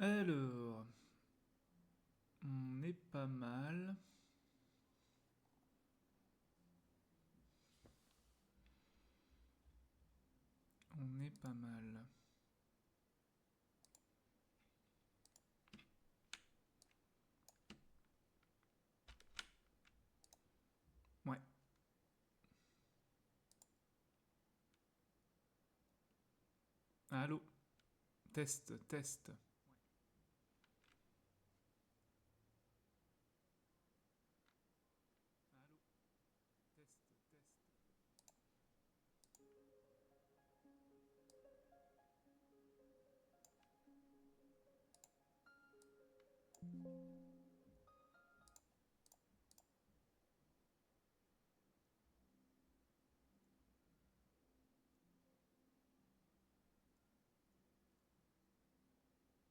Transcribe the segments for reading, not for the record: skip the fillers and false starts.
Alors, on est pas mal. On est pas mal. Ouais. Allô. Test, test. Allô. Test, test.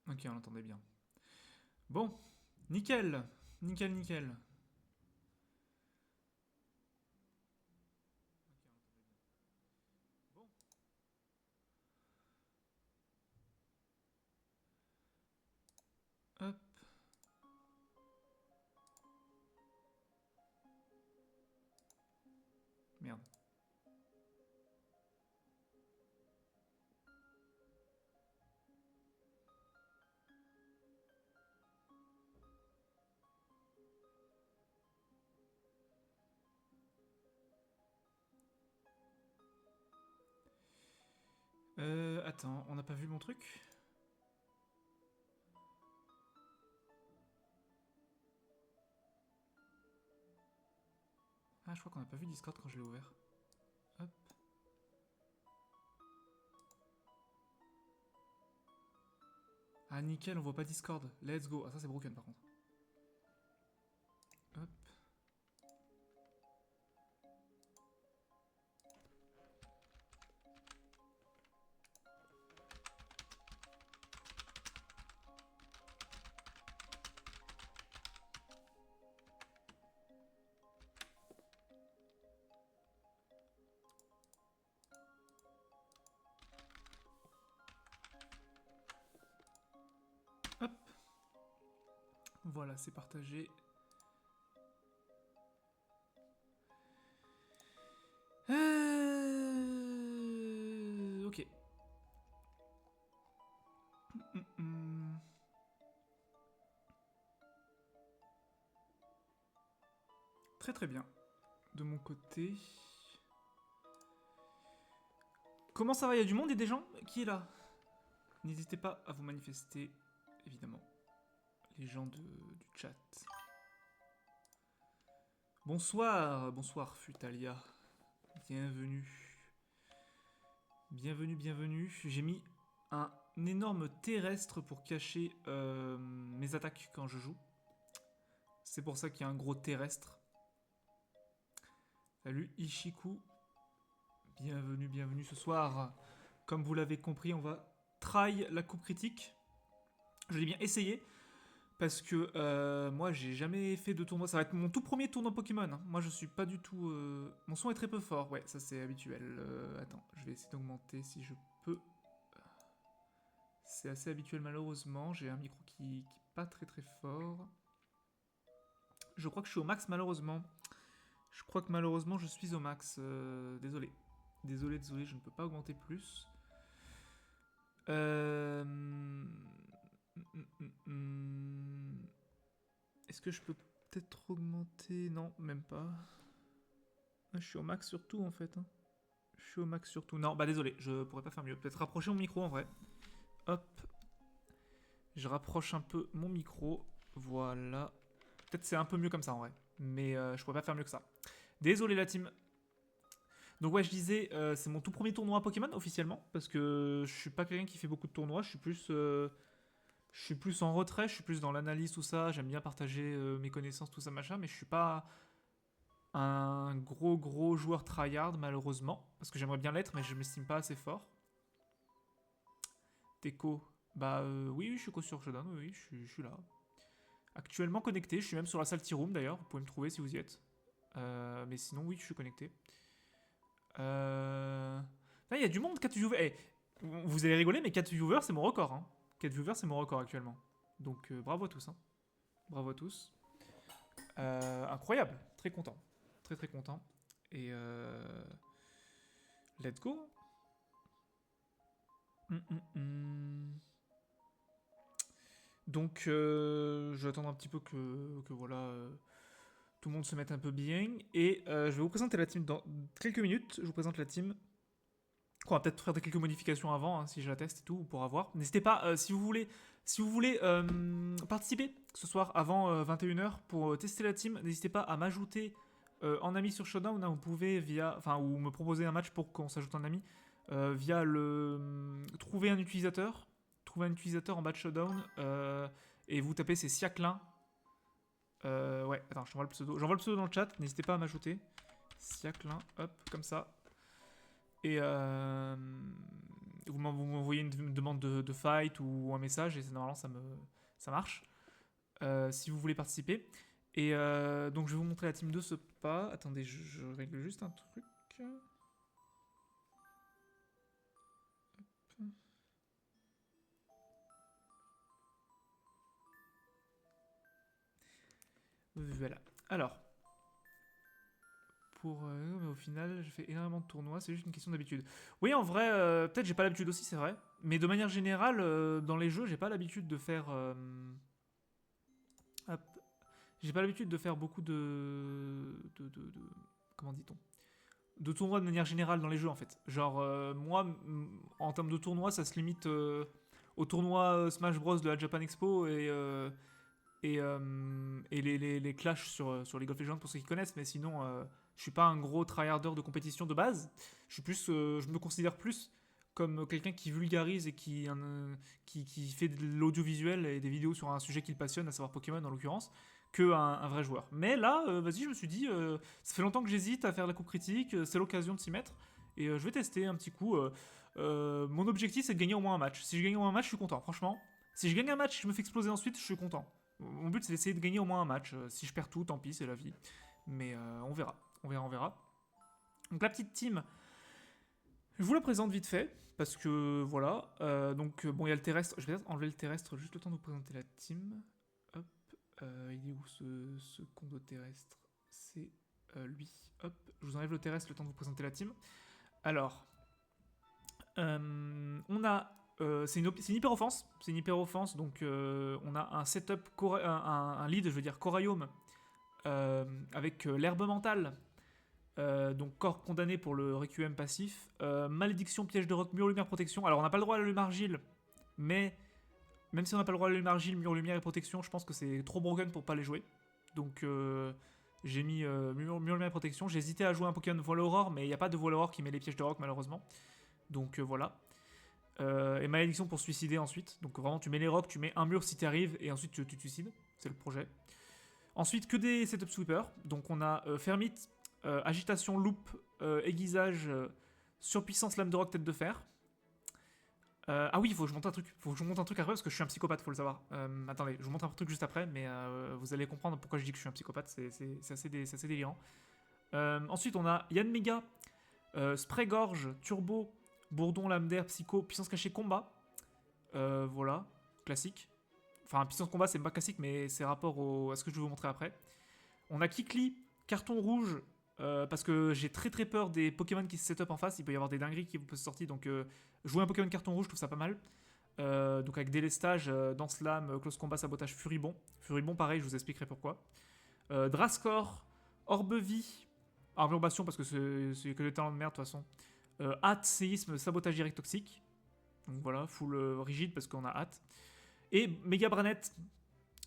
Ok, on l'entendait bien. Bon, nickel. Nickel, nickel. Ok, on l'entendait bien. Bon. Hop. Merde. Attends, on n'a pas vu mon truc? Ah, je crois qu'on n'a pas vu Discord quand je l'ai ouvert. Hop. Ah, nickel, on voit pas Discord. Let's go. Ah, ça, c'est broken par contre. Hop. Hop. Voilà, c'est partagé. Ok. Très très bien. De mon côté... Comment ça va? Il y a du monde et des gens? Qui est là? N'hésitez pas à vous manifester, évidemment. Les gens du chat. Bonsoir, bonsoir Futalia. Bienvenue. Bienvenue, bienvenue. J'ai mis un énorme terrestre pour cacher mes attaques quand je joue. C'est pour ça qu'il y a un gros terrestre. Salut Ishiku. Bienvenue, bienvenue ce soir. Comme vous l'avez compris, on va try la coupe critique. Je l'ai bien essayé. Parce que moi, j'ai jamais fait de tournoi. Ça va être mon tout premier tournoi Pokémon. Hein. Moi, je suis pas du tout. Mon son est très peu fort. Ouais, ça c'est habituel. Attends, je vais essayer d'augmenter si je peux. C'est assez habituel malheureusement. J'ai un micro qui est pas très très fort. Je crois que je suis au max malheureusement. Je crois que malheureusement je suis au max. Désolé. Désolé, désolé, je ne peux pas augmenter plus. Euh... Est-ce que je peux peut-être augmenter? Non, même pas. Ah, je suis au max sur tout en fait. Hein. Je suis au max sur tout. Non, bah désolé, je pourrais pas faire mieux. Peut-être rapprocher mon micro en vrai. Hop. Je rapproche un peu mon micro. Voilà. Peut-être c'est un peu mieux comme ça en vrai. Mais je pourrais pas faire mieux que ça. Désolé la team. Donc ouais, je disais, c'est mon tout premier tournoi Pokémon officiellement. Parce que je suis pas quelqu'un qui fait beaucoup de tournois. Je suis plus en retrait, je suis plus dans l'analyse, tout ça. J'aime bien partager mes connaissances, tout ça, machin. Mais je suis pas un gros joueur tryhard malheureusement. Parce que j'aimerais bien l'être, mais je m'estime pas assez fort. Teco, bah oui, oui, je suis co sur Shodan, oui, oui, je suis là. Actuellement connecté, je suis même sur la salle T-Room d'ailleurs, vous pouvez me trouver si vous y êtes. Mais sinon, oui, je suis connecté. Là, il y a du monde, 4 viewers. Eh, vous allez rigoler, mais 4 viewers, c'est mon record. Hein. 4 viewers, c'est mon record actuellement. Donc bravo à tous. Hein. Bravo à tous. Incroyable. Très content. Très très content. Et let's go. Donc je vais attendre un petit peu que voilà, tout le monde se mette un peu bien. Et je vais vous présenter la team dans quelques minutes. Je vous présente la team. On va peut-être faire quelques modifications avant, hein, si je la teste et tout, pour avoir. N'hésitez pas, si vous voulez participer ce soir avant 21h pour tester la team, n'hésitez pas à m'ajouter en ami sur Showdown. Hein, vous pouvez ou me proposer un match pour qu'on s'ajoute en ami via le trouver un utilisateur en bas de Showdown et vous tapez c'est Siaclin. Ouais, attends, j'envoie le pseudo dans le chat. N'hésitez pas à m'ajouter Siaclin, hop, comme ça. Et vous m'envoyez une demande de fight ou un message et normalement ça marche si vous voulez participer. Et donc je vais vous montrer la team de ce pas. Attendez, je règle juste un truc. Hop. Voilà. Alors, mais au final, je fais énormément de tournois, c'est juste une question d'habitude. Oui, en vrai, peut-être j'ai pas l'habitude aussi, c'est vrai. Mais de manière générale, dans les jeux, j'ai pas l'habitude de faire. Hop. J'ai pas l'habitude de faire beaucoup comment dit-on, de tournois de manière générale dans les jeux en fait. Genre, moi, en termes de tournois, ça se limite au tournoi Smash Bros de la Japan Expo et les clashs sur League of Legends pour ceux qui connaissent, mais sinon, je suis pas un gros tryharder de compétition de base. Je me considère plus comme quelqu'un qui vulgarise et qui fait de l'audiovisuel et des vidéos sur un sujet qu'il passionne, à savoir Pokémon en l'occurrence, que un vrai joueur. Mais là, vas-y, je me suis dit, ça fait longtemps que j'hésite à faire la coupe critique, c'est l'occasion de s'y mettre, et je vais tester un petit coup. Mon objectif, c'est de gagner au moins un match. Si je gagne au moins un match, je suis content, franchement. Si je gagne un match et je me fais exploser ensuite, je suis content. Mon but, c'est d'essayer de gagner au moins un match. Si je perds tout, tant pis, c'est la vie. Mais on verra. On verra. Donc la petite team, je vous la présente vite fait. Parce que voilà. Donc bon, il y a le terrestre. Je vais peut-être enlever le terrestre juste le temps de vous présenter la team. Hop. Il est où ce condo terrestre? C'est lui. Hop. Je vous enlève le terrestre le temps de vous présenter la team. Alors. On a c'est une hyper offense. C'est une hyper offense. Donc on a un setup, un lead, je veux dire, Coraium, avec l'herbe mentale. Donc corps condamné pour le requiem passif. Malédiction, piège de roc, mur, lumière, protection. Alors on n'a pas le droit à la lumière argile, mais même si on n'a pas le droit à la lumière argile, mur, lumière et protection, je pense que c'est trop broken pour pas les jouer. Donc j'ai mis mur, lumière et protection. J'ai hésité à jouer un Pokémon Voile Aurore, mais il n'y a pas de Voile Aurore qui met les pièges de roc malheureusement. Donc voilà. Et malédiction pour se suicider ensuite. Donc vraiment, tu mets les rocs, tu mets un mur si tu arrives, et ensuite tu te suicides. C'est le projet. Ensuite, que des setup sweepers. Donc on a Fermit, agitation, loop, aiguisage, surpuissance, lame de roc, tête de fer. Ah oui, il faut que je monte un truc. Faut que je monte un truc après parce que je suis un psychopathe, faut le savoir. Attendez, je vous montre un truc juste après, mais vous allez comprendre pourquoi je dis que je suis un psychopathe. C'est assez délirant. Ensuite, on a Yann Mega, spray gorge, turbo, bourdon, lame d'air, psycho, puissance cachée, combat. Voilà, classique. Enfin, puissance combat, c'est pas classique, mais c'est rapport à ce que je vais vous montrer après. On a Kikli, carton rouge, parce que j'ai très très peur des Pokémon qui se set up en face. Il peut y avoir des dingueries qui peuvent sortir, donc jouer un Pokémon carton rouge, je trouve ça pas mal. Donc avec délestage, danse lame, close combat, sabotage, furibond. Furibond, pareil, je vous expliquerai pourquoi. Drascore, orbe vie, armure bastion, parce que c'est que des talents de merde de toute façon. Hâte, séisme, sabotage direct toxique. Donc voilà, full rigide parce qu'on a hâte. Et méga branette,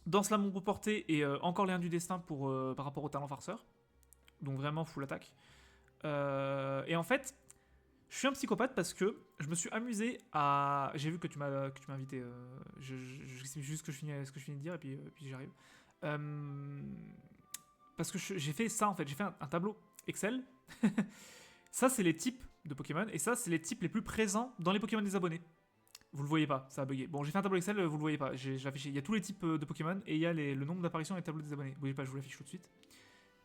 danse lame ombre portée et encore l'air du destin par rapport au talent farceur. Donc vraiment full attaque. Et en fait, je suis un psychopathe parce que je me suis amusé à. J'ai vu que tu m'as invité. Je sais juste ce que je finis de dire et puis j'arrive. Parce que j'ai fait ça en fait. J'ai fait un tableau Excel. Ça, c'est les types de Pokémon et ça, c'est les types les plus présents dans les Pokémon des abonnés. Vous le voyez pas, ça a bugué. Bon, j'ai fait un tableau Excel, vous le voyez pas. J'ai affiché. Il y a tous les types de Pokémon et il y a le nombre d'apparitions et les tableaux des abonnés. Vous voyez pas, je vous l'affiche tout de suite.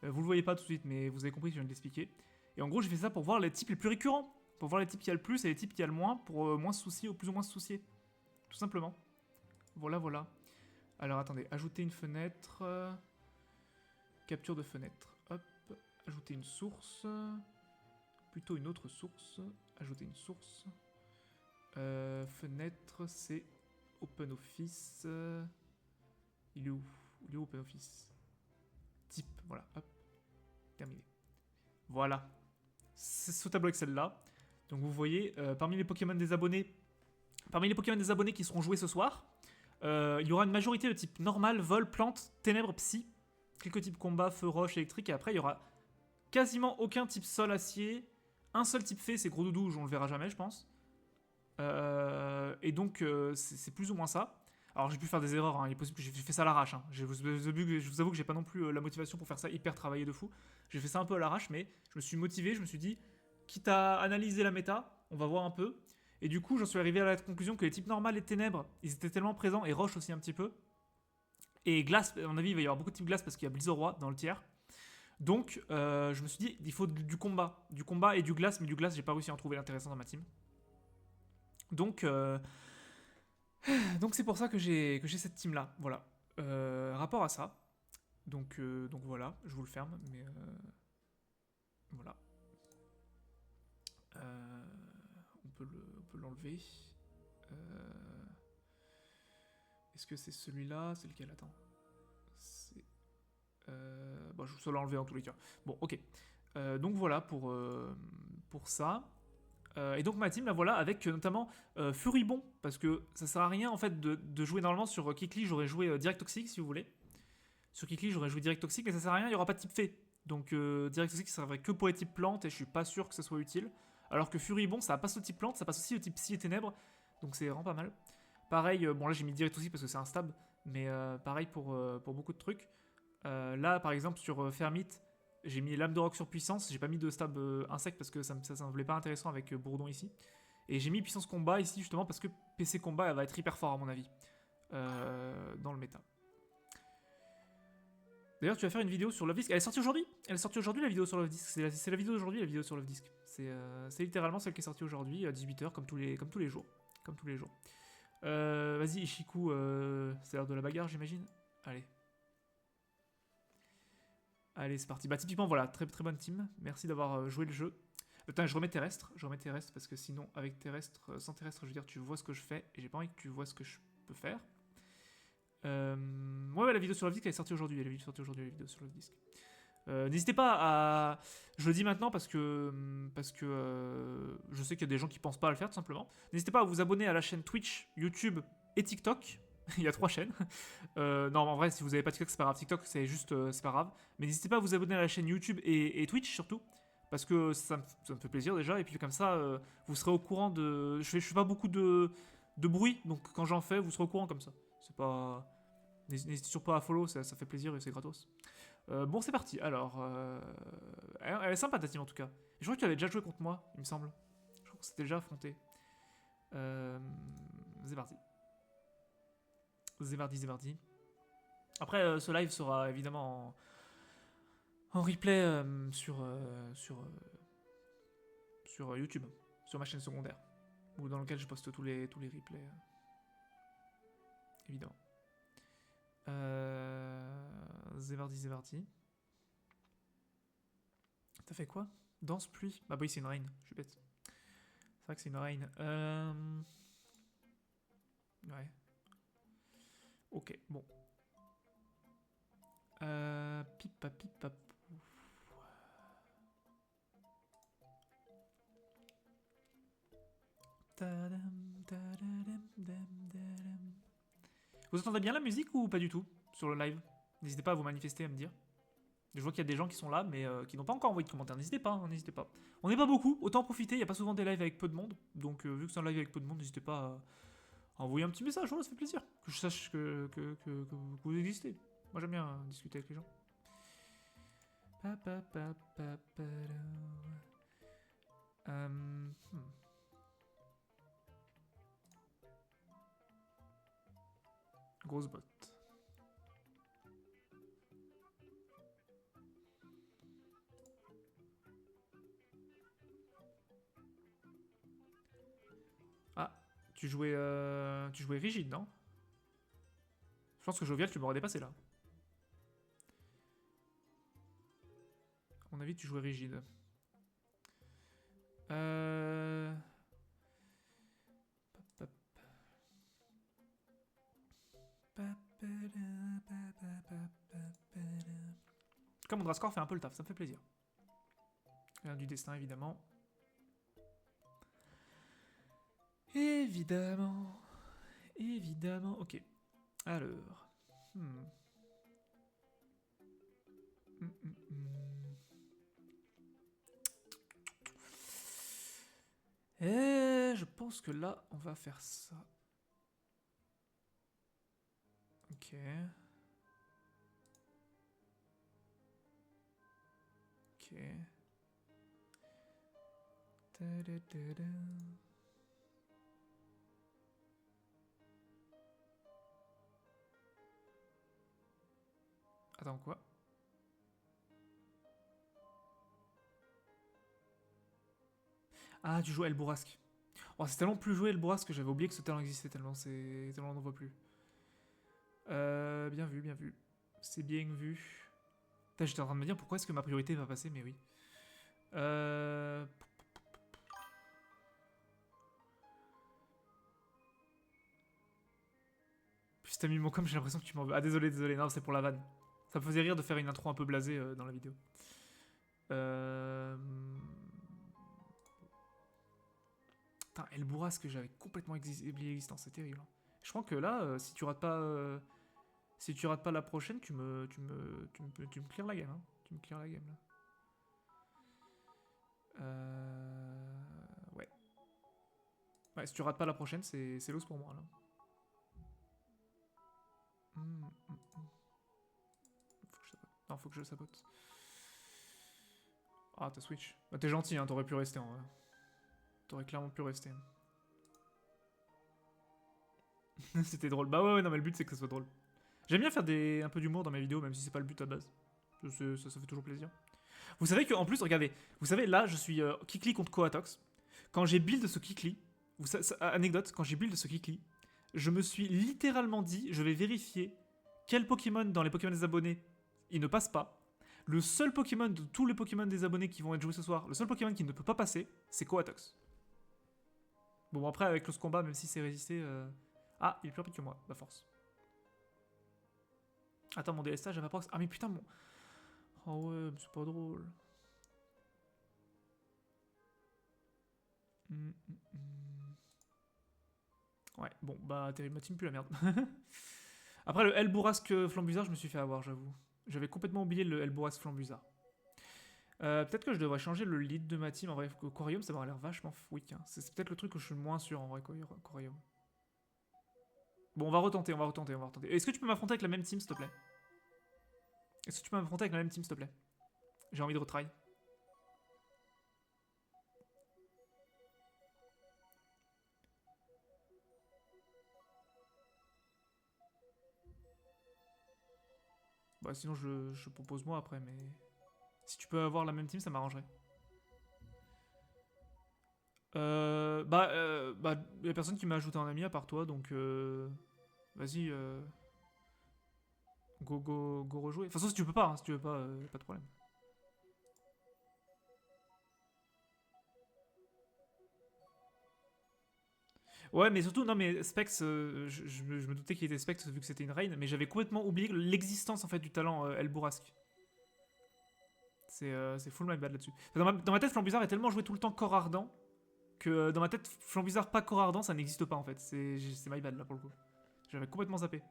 Vous le voyez pas tout de suite, mais vous avez compris, je viens de l'expliquer. Et en gros, j'ai fait ça pour voir les types les plus récurrents. Pour voir les types qui a le plus et les types qui a le moins, pour moins se soucier ou plus ou moins se soucier. Tout simplement. Voilà. Alors attendez, ajouter une fenêtre. Capture de fenêtre. Hop. Ajouter une source. Plutôt une autre source. Ajouter une source. Fenêtre, c'est OpenOffice. Il est où? Il est où OpenOffice? Type, voilà, hop. Terminé. Voilà. C'est ce tableau Excel là. Donc vous voyez, parmi les Pokémon des abonnés qui seront joués ce soir, il y aura une majorité de type normal, vol, plante, ténèbres, psy, quelques types combat, feu, roche, électrique, et après il y aura quasiment aucun type sol, acier, un seul type fée, c'est gros doudou, on le verra jamais je pense. Et donc c'est plus ou moins ça. Alors j'ai pu faire des erreurs, hein. Il est possible que j'ai fait ça à l'arrache. Hein. Je vous avoue que j'ai pas non plus la motivation pour faire ça hyper travaillé de fou. J'ai fait ça un peu à l'arrache, mais je me suis motivé, je me suis dit, quitte à analyser la méta, on va voir un peu. Et du coup, j'en suis arrivé à la conclusion que les types normales et ténèbres, ils étaient tellement présents, et roche aussi un petit peu. Et glace, à mon avis, il va y avoir beaucoup de types glace parce qu'il y a Blizzard dans le tiers. Donc, je me suis dit, il faut du combat. Du combat et du glace, mais du glace, j'ai pas réussi à en trouver l'intéressant dans ma team. Donc c'est pour ça que j'ai cette team là. Voilà. Rapport à ça. Donc voilà, je vous le ferme, mais voilà. On peut l'enlever. Est-ce que c'est celui-là? C'est lequel? Attends. C'est. Bon, je vais l'enlever en tous les cas. Bon, ok. Donc voilà pour ça. Et donc ma team, là voilà, avec notamment Furibon, parce que ça sert à rien en fait de jouer normalement sur Kikli, j'aurais joué Direct Toxic si vous voulez. Sur Kikli, j'aurais joué Direct Toxic, mais ça sert à rien, il n'y aura pas de type fée. Donc Direct Toxic, ça servirait que pour les types plantes, et je suis pas sûr que ça soit utile. Alors que Furibon, ça passe au type plante, ça passe aussi au type psy et ténèbres, donc c'est vraiment pas mal. Pareil, bon là j'ai mis Direct Toxic parce que c'est un stab, mais pareil pour beaucoup de trucs. Là par exemple sur Fermit, j'ai mis lame de roc sur puissance, j'ai pas mis de stab insecte parce que ça me voulait pas intéressant avec Bourdon ici. Et j'ai mis puissance combat ici justement parce que PC combat elle va être hyper fort à mon avis dans le méta. D'ailleurs tu vas faire une vidéo sur Love Disc, elle est sortie aujourd'hui? Elle est sortie aujourd'hui la vidéo sur Love Disc, c'est la vidéo d'aujourd'hui la vidéo sur Love Disc. C'est littéralement celle qui est sortie aujourd'hui à 18h comme tous les jours. Comme tous les jours. Vas-y Ishiku, c'est l'heure de la bagarre j'imagine. Allez. Allez, c'est parti. Bah, typiquement, voilà, très très bonne team. Merci d'avoir joué le jeu. Attends, je remets terrestre. Parce que sinon, avec terrestre, sans terrestre, je veux dire, tu vois ce que je fais. Et j'ai pas envie que tu vois ce que je peux faire. Ouais, la vidéo sur Love Disc, elle est sortie aujourd'hui. La vidéo sur Love Disc. N'hésitez pas à. Je le dis maintenant parce que je sais qu'il y a des gens qui pensent pas à le faire, tout simplement. N'hésitez pas à vous abonner à la chaîne Twitch, YouTube et TikTok. Il y a 3 chaînes. Non, en vrai, si vous n'avez pas TikTok, c'est pas grave. TikTok, c'est juste, c'est pas grave. Mais n'hésitez pas à vous abonner à la chaîne YouTube et Twitch surtout, parce que ça me fait plaisir déjà. Et puis comme ça, vous serez au courant de. Je fais pas beaucoup de bruit, donc quand j'en fais, vous serez au courant comme ça. C'est pas. N'hésitez surtout pas à follow, ça fait plaisir et c'est gratos. Bon, c'est parti. Alors, elle est sympa ta team en tout cas. Je crois que tu avais déjà joué contre moi, il me semble. Je crois que c'était déjà affronté. C'est parti. Zévardi. Après, ce live sera évidemment en replay sur YouTube, sur ma chaîne secondaire, ou dans lequel je poste tous les replays, évidemment. Zévardi. T'as fait quoi? Danse pluie? Bah oui, c'est une rain, je suis bête. C'est vrai que c'est une rain. Ouais. Ok, bon. Pipa. Vous entendez bien la musique ou pas du tout sur le live? N'hésitez pas à vous manifester, à me dire. Je vois qu'il y a des gens qui sont là, mais qui n'ont pas encore envoyé de commentaires. N'hésitez pas, n'hésitez pas. On n'est pas beaucoup, autant en profiter. Il n'y a pas souvent des lives avec peu de monde. Donc, vu que c'est un live avec peu de monde, n'hésitez pas à envoyer un petit message. Voilà, ça fait plaisir. Que je sache que vous existez. Moi, j'aime bien discuter avec les gens. Grosse botte. Ah, tu jouais rigide, non? pense que Jovial, tu m'aurais dépassé là. À mon avis, tu jouais rigide. Euh... Comme Mondrascore fait un peu le taf, ça me fait plaisir. Rien du destin, évidemment. Évidemment. Évidemment. Ok. Alors. Et je pense que là, on va faire ça. Ok. Ok. Ta-da-da-da. Attends, quoi? Ah, tu joues El Bourrasque. Oh, c'est tellement plus joué El Bourrasque que j'avais oublié que ce talent existait tellement c'est tellement on n'en voit plus. Bien vu, bien vu. C'est bien vu. Putain, j'étais en train de me dire pourquoi est-ce que ma priorité va passer, mais oui. Puis t'as mis mon com, j'ai l'impression que tu m'en veux. Ah, désolé, désolé, non, c'est pour la vanne. Ça me faisait rire de faire une intro un peu blasée dans la vidéo. Putain, El Bourrasque, j'avais complètement oublié l'existence, c'est terrible. Je crois que là, si tu rates pas. Si tu rates pas la prochaine, tu me clears la game. Hein. Tu me clears la game là. Ouais. Ouais, si tu rates pas la prochaine, c'est l'os pour moi là. Faut que je sabote. Non, faut que je sabote. Ah, t'as switch. Bah, t'es gentil, hein, t'aurais pu rester en vrai. T'aurais clairement pu rester. C'était drôle. Bah ouais, non, mais le but c'est que ça soit drôle. J'aime bien faire un peu d'humour dans mes vidéos, même si c'est pas le but à base. Ça fait toujours plaisir. Vous savez qu'en plus, regardez, vous savez, là, je suis Kikli contre Coatox. Quand j'ai build ce Kikli, anecdote, quand j'ai build ce Kikli, je me suis littéralement dit, je vais vérifier quel Pokémon dans les Pokémon des abonnés il ne passe pas. Le seul Pokémon de tous les Pokémon des abonnés qui vont être joués ce soir, le seul Pokémon qui ne peut pas passer, c'est Coatox. Bon, après, avec le combat, même si c'est résisté. Ah, il est plus rapide que moi, la force. Attends, mon délestage, j'avais pas. Ah, mais putain, mon. Oh ouais, c'est pas drôle. Ouais, bon, bah, terrible, ma team plus la merde. Après, le El Bourrasque Flambuzard, je me suis fait avoir, j'avoue. J'avais complètement oublié le El Bourrasque Flambuzard. Peut-être que je devrais changer le lead de ma team. En vrai, Corium, ça m'aurait l'air vachement weak. Hein. C'est peut-être le truc où je suis le moins sûr en vrai, Corium. Bon, on va retenter, on va retenter, on va retenter. Est-ce que tu peux m'affronter avec la même team, s'il te plaît? Est-ce que tu peux m'affronter avec la même team, s'il te plaît? J'ai envie de retry. Bah, sinon, je propose moi après, mais. Si tu peux avoir la même team, ça m'arrangerait. Bah, y a personne qui m'a ajouté en ami à part toi, donc vas-y, go rejouer. De toute façon, si tu peux pas, hein, si tu veux pas de problème. Ouais, mais surtout, non, mais Specs, je me doutais qu'il était Specs vu que c'était une reine, mais j'avais complètement oublié l'existence en fait du talent El Bourrasque. C'est full my bad là-dessus. Dans ma tête, Flambuzard est tellement joué tout le temps corps ardent que dans ma tête, Flambuzard pas corps ardent, ça n'existe pas en fait. C'est my bad là pour le coup. J'avais complètement zappé.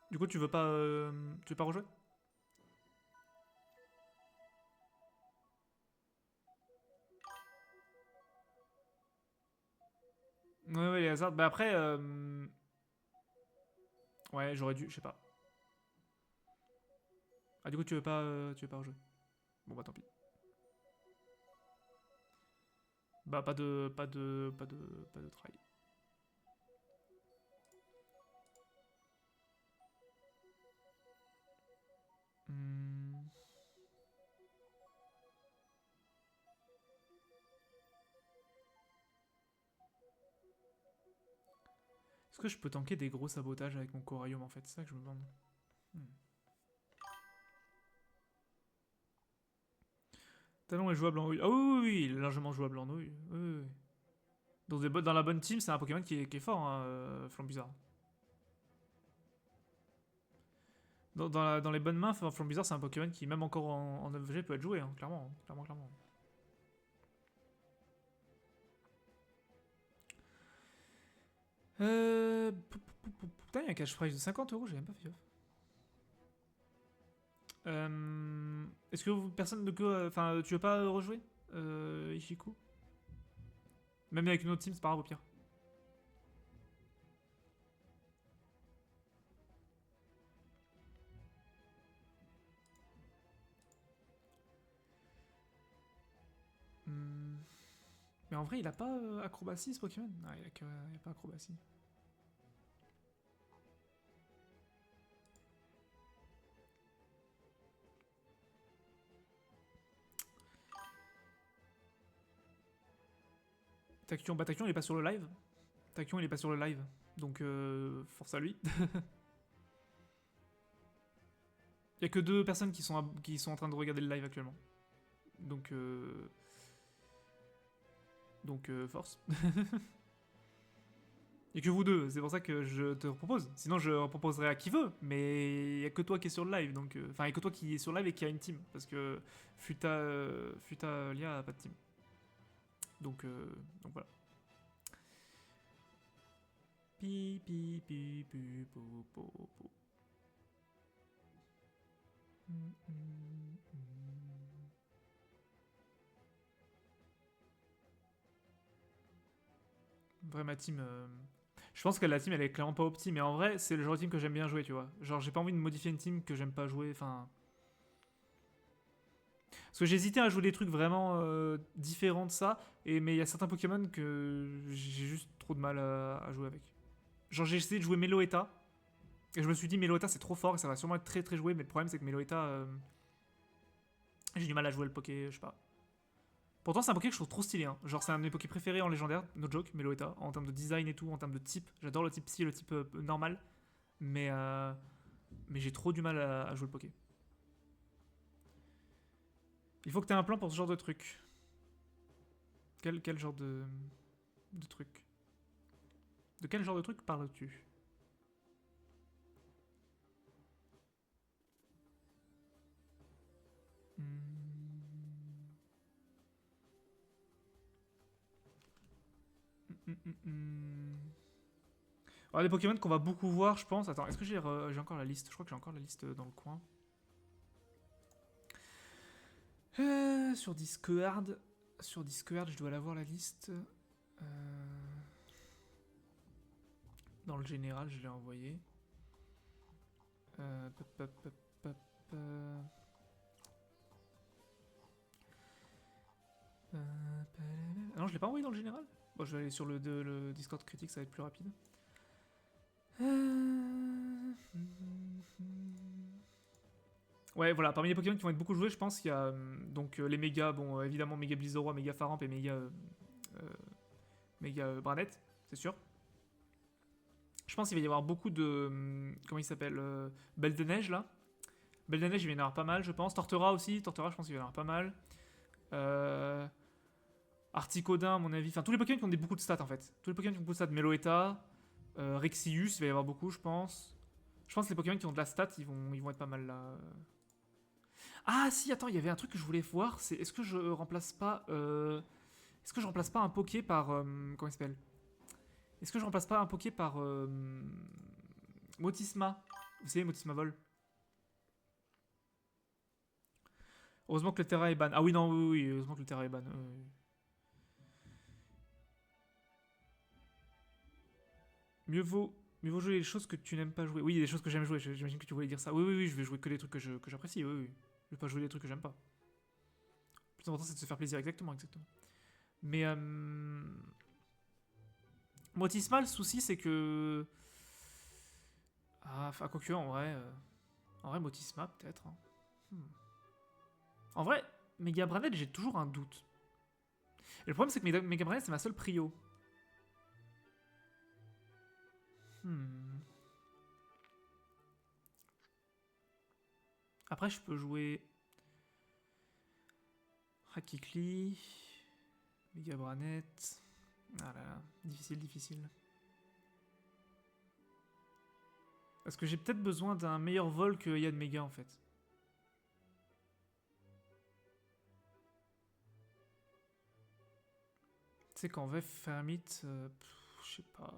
Du coup, tu veux pas rejouer? Ouais, les hasards. Bah après, ouais, j'aurais dû, je sais pas. Ah, du coup, tu veux pas rejouer. Bon, bah tant pis. Bah, pas de try. Est-ce que je peux tanker des gros sabotages avec mon Coraium en fait? C'est ça que je me demande. Talon est jouable en nouille. Ah oui, oui, oui, il est largement jouable en nouille. Oui, oui, oui. Dans la bonne team, c'est un Pokémon qui est fort, hein, Flambuzarre. Dans les bonnes mains, Flambuzarre, c'est un Pokémon qui, même encore en OVG, peut être joué, hein, clairement, clairement, clairement. Putain, il y a un cash prize de 50 €, j'ai même pas fait gaffe. Est-ce que personne de quoi. Enfin, tu veux pas rejouer Ishiku? Même avec une autre team, c'est pas grave au pire. Mais en vrai, il a pas acrobatie ce Pokémon? Non, il a pas acrobatie. Taquion, bah Taquion il est pas sur le live. Taquion il est pas sur le live. Donc force à lui. Il y a que 2 personnes qui sont en train de regarder le live actuellement. Donc force. Il y a que vous deux, c'est pour ça que je te propose. Sinon je proposerais à qui veut, mais il y a que toi qui est sur le live, donc enfin il y a que toi qui est sur le live et qui a une team, parce que Futa Lia a pas de team. Donc voilà. Pi pi pi pi po po po. Vrai ma team. Je pense que la team elle est clairement pas opti, mais en vrai c'est le genre de team que j'aime bien jouer, tu vois. Genre j'ai pas envie de modifier une team que j'aime pas jouer, enfin. Parce que j'hésitais à jouer des trucs vraiment différents de ça, mais il y a certains Pokémon que j'ai juste trop de mal à jouer avec. Genre j'ai essayé de jouer Meloetta, et je me suis dit Meloetta c'est trop fort et ça va sûrement être très très joué, mais le problème c'est que Meloetta, j'ai du mal à jouer le Poké, je sais pas. Pourtant c'est un Poké que je trouve trop stylé, hein. Genre c'est un de mes Poké préférés en légendaire, no joke, Meloetta, en termes de design et tout, en termes de type. J'adore le type psy et le type normal, mais j'ai trop du mal à jouer le Poké. Il faut que tu aies un plan pour ce genre de truc. Quel genre de truc? De quel genre de truc parles-tu? Alors, des Pokémon qu'on va beaucoup voir, je pense. Attends, est-ce que j'ai encore la liste? Je crois que j'ai encore la liste dans le coin. Sur Discord. Sur Discord, je dois l'avoir la liste. Dans le général, je l'ai envoyé. Ah non, je l'ai pas envoyé dans le général. Bon, je vais aller sur le Discord critique, ça va être plus rapide. Ouais, voilà, parmi les Pokémon qui vont être beaucoup joués, je pense qu'il y a donc les méga, bon, évidemment, méga Blizzoroy, méga Faramp et méga Branette, c'est sûr. Je pense qu'il va y avoir beaucoup de. Comment il s'appelle Belle de Neige, là. Belle de Neige, il va y en avoir pas mal, je pense. Tortera aussi, Tortera, je pense qu'il va y en avoir pas mal. Articodin, à mon avis. Enfin, tous les Pokémon qui ont beaucoup de stats, en fait. Tous les Pokémon qui ont beaucoup de stats. Meloetta, Rexius, il va y avoir beaucoup, je pense. Je pense que les Pokémon qui ont de la stat, ils vont être pas mal là. Ah si, attends, il y avait un truc que je voulais voir, c'est est-ce que je remplace pas un Poké par comment il s'appelle? Est-ce que je remplace pas un Poké par Motisma? Vous savez Motisma Vol. Heureusement que le Terra est ban. Ah oui non oui, oui heureusement que le Terra est ban. Mieux vaut jouer les choses que tu n'aimes pas jouer. Oui, il y a des choses que j'aime jouer. J'imagine que tu voulais dire ça. Oui oui oui, je vais jouer que des trucs que j'apprécie. Oui oui. Je vais pas jouer des trucs que j'aime pas. Le plus important c'est de se faire plaisir, exactement. Mais Motisma, le souci c'est que quoique en vrai Motisma peut-être. Hein. En vrai, Mega Branette, j'ai toujours un doute. Et le problème c'est que Mega Branette c'est ma seule prio. Hmm. Après, je peux jouer Hakikli, Mega Branet. Ah là là, difficile, difficile. Parce que j'ai peut-être besoin d'un meilleur vol que Yann Mega en fait. Tu sais qu'en vrai, Fermit, je sais pas.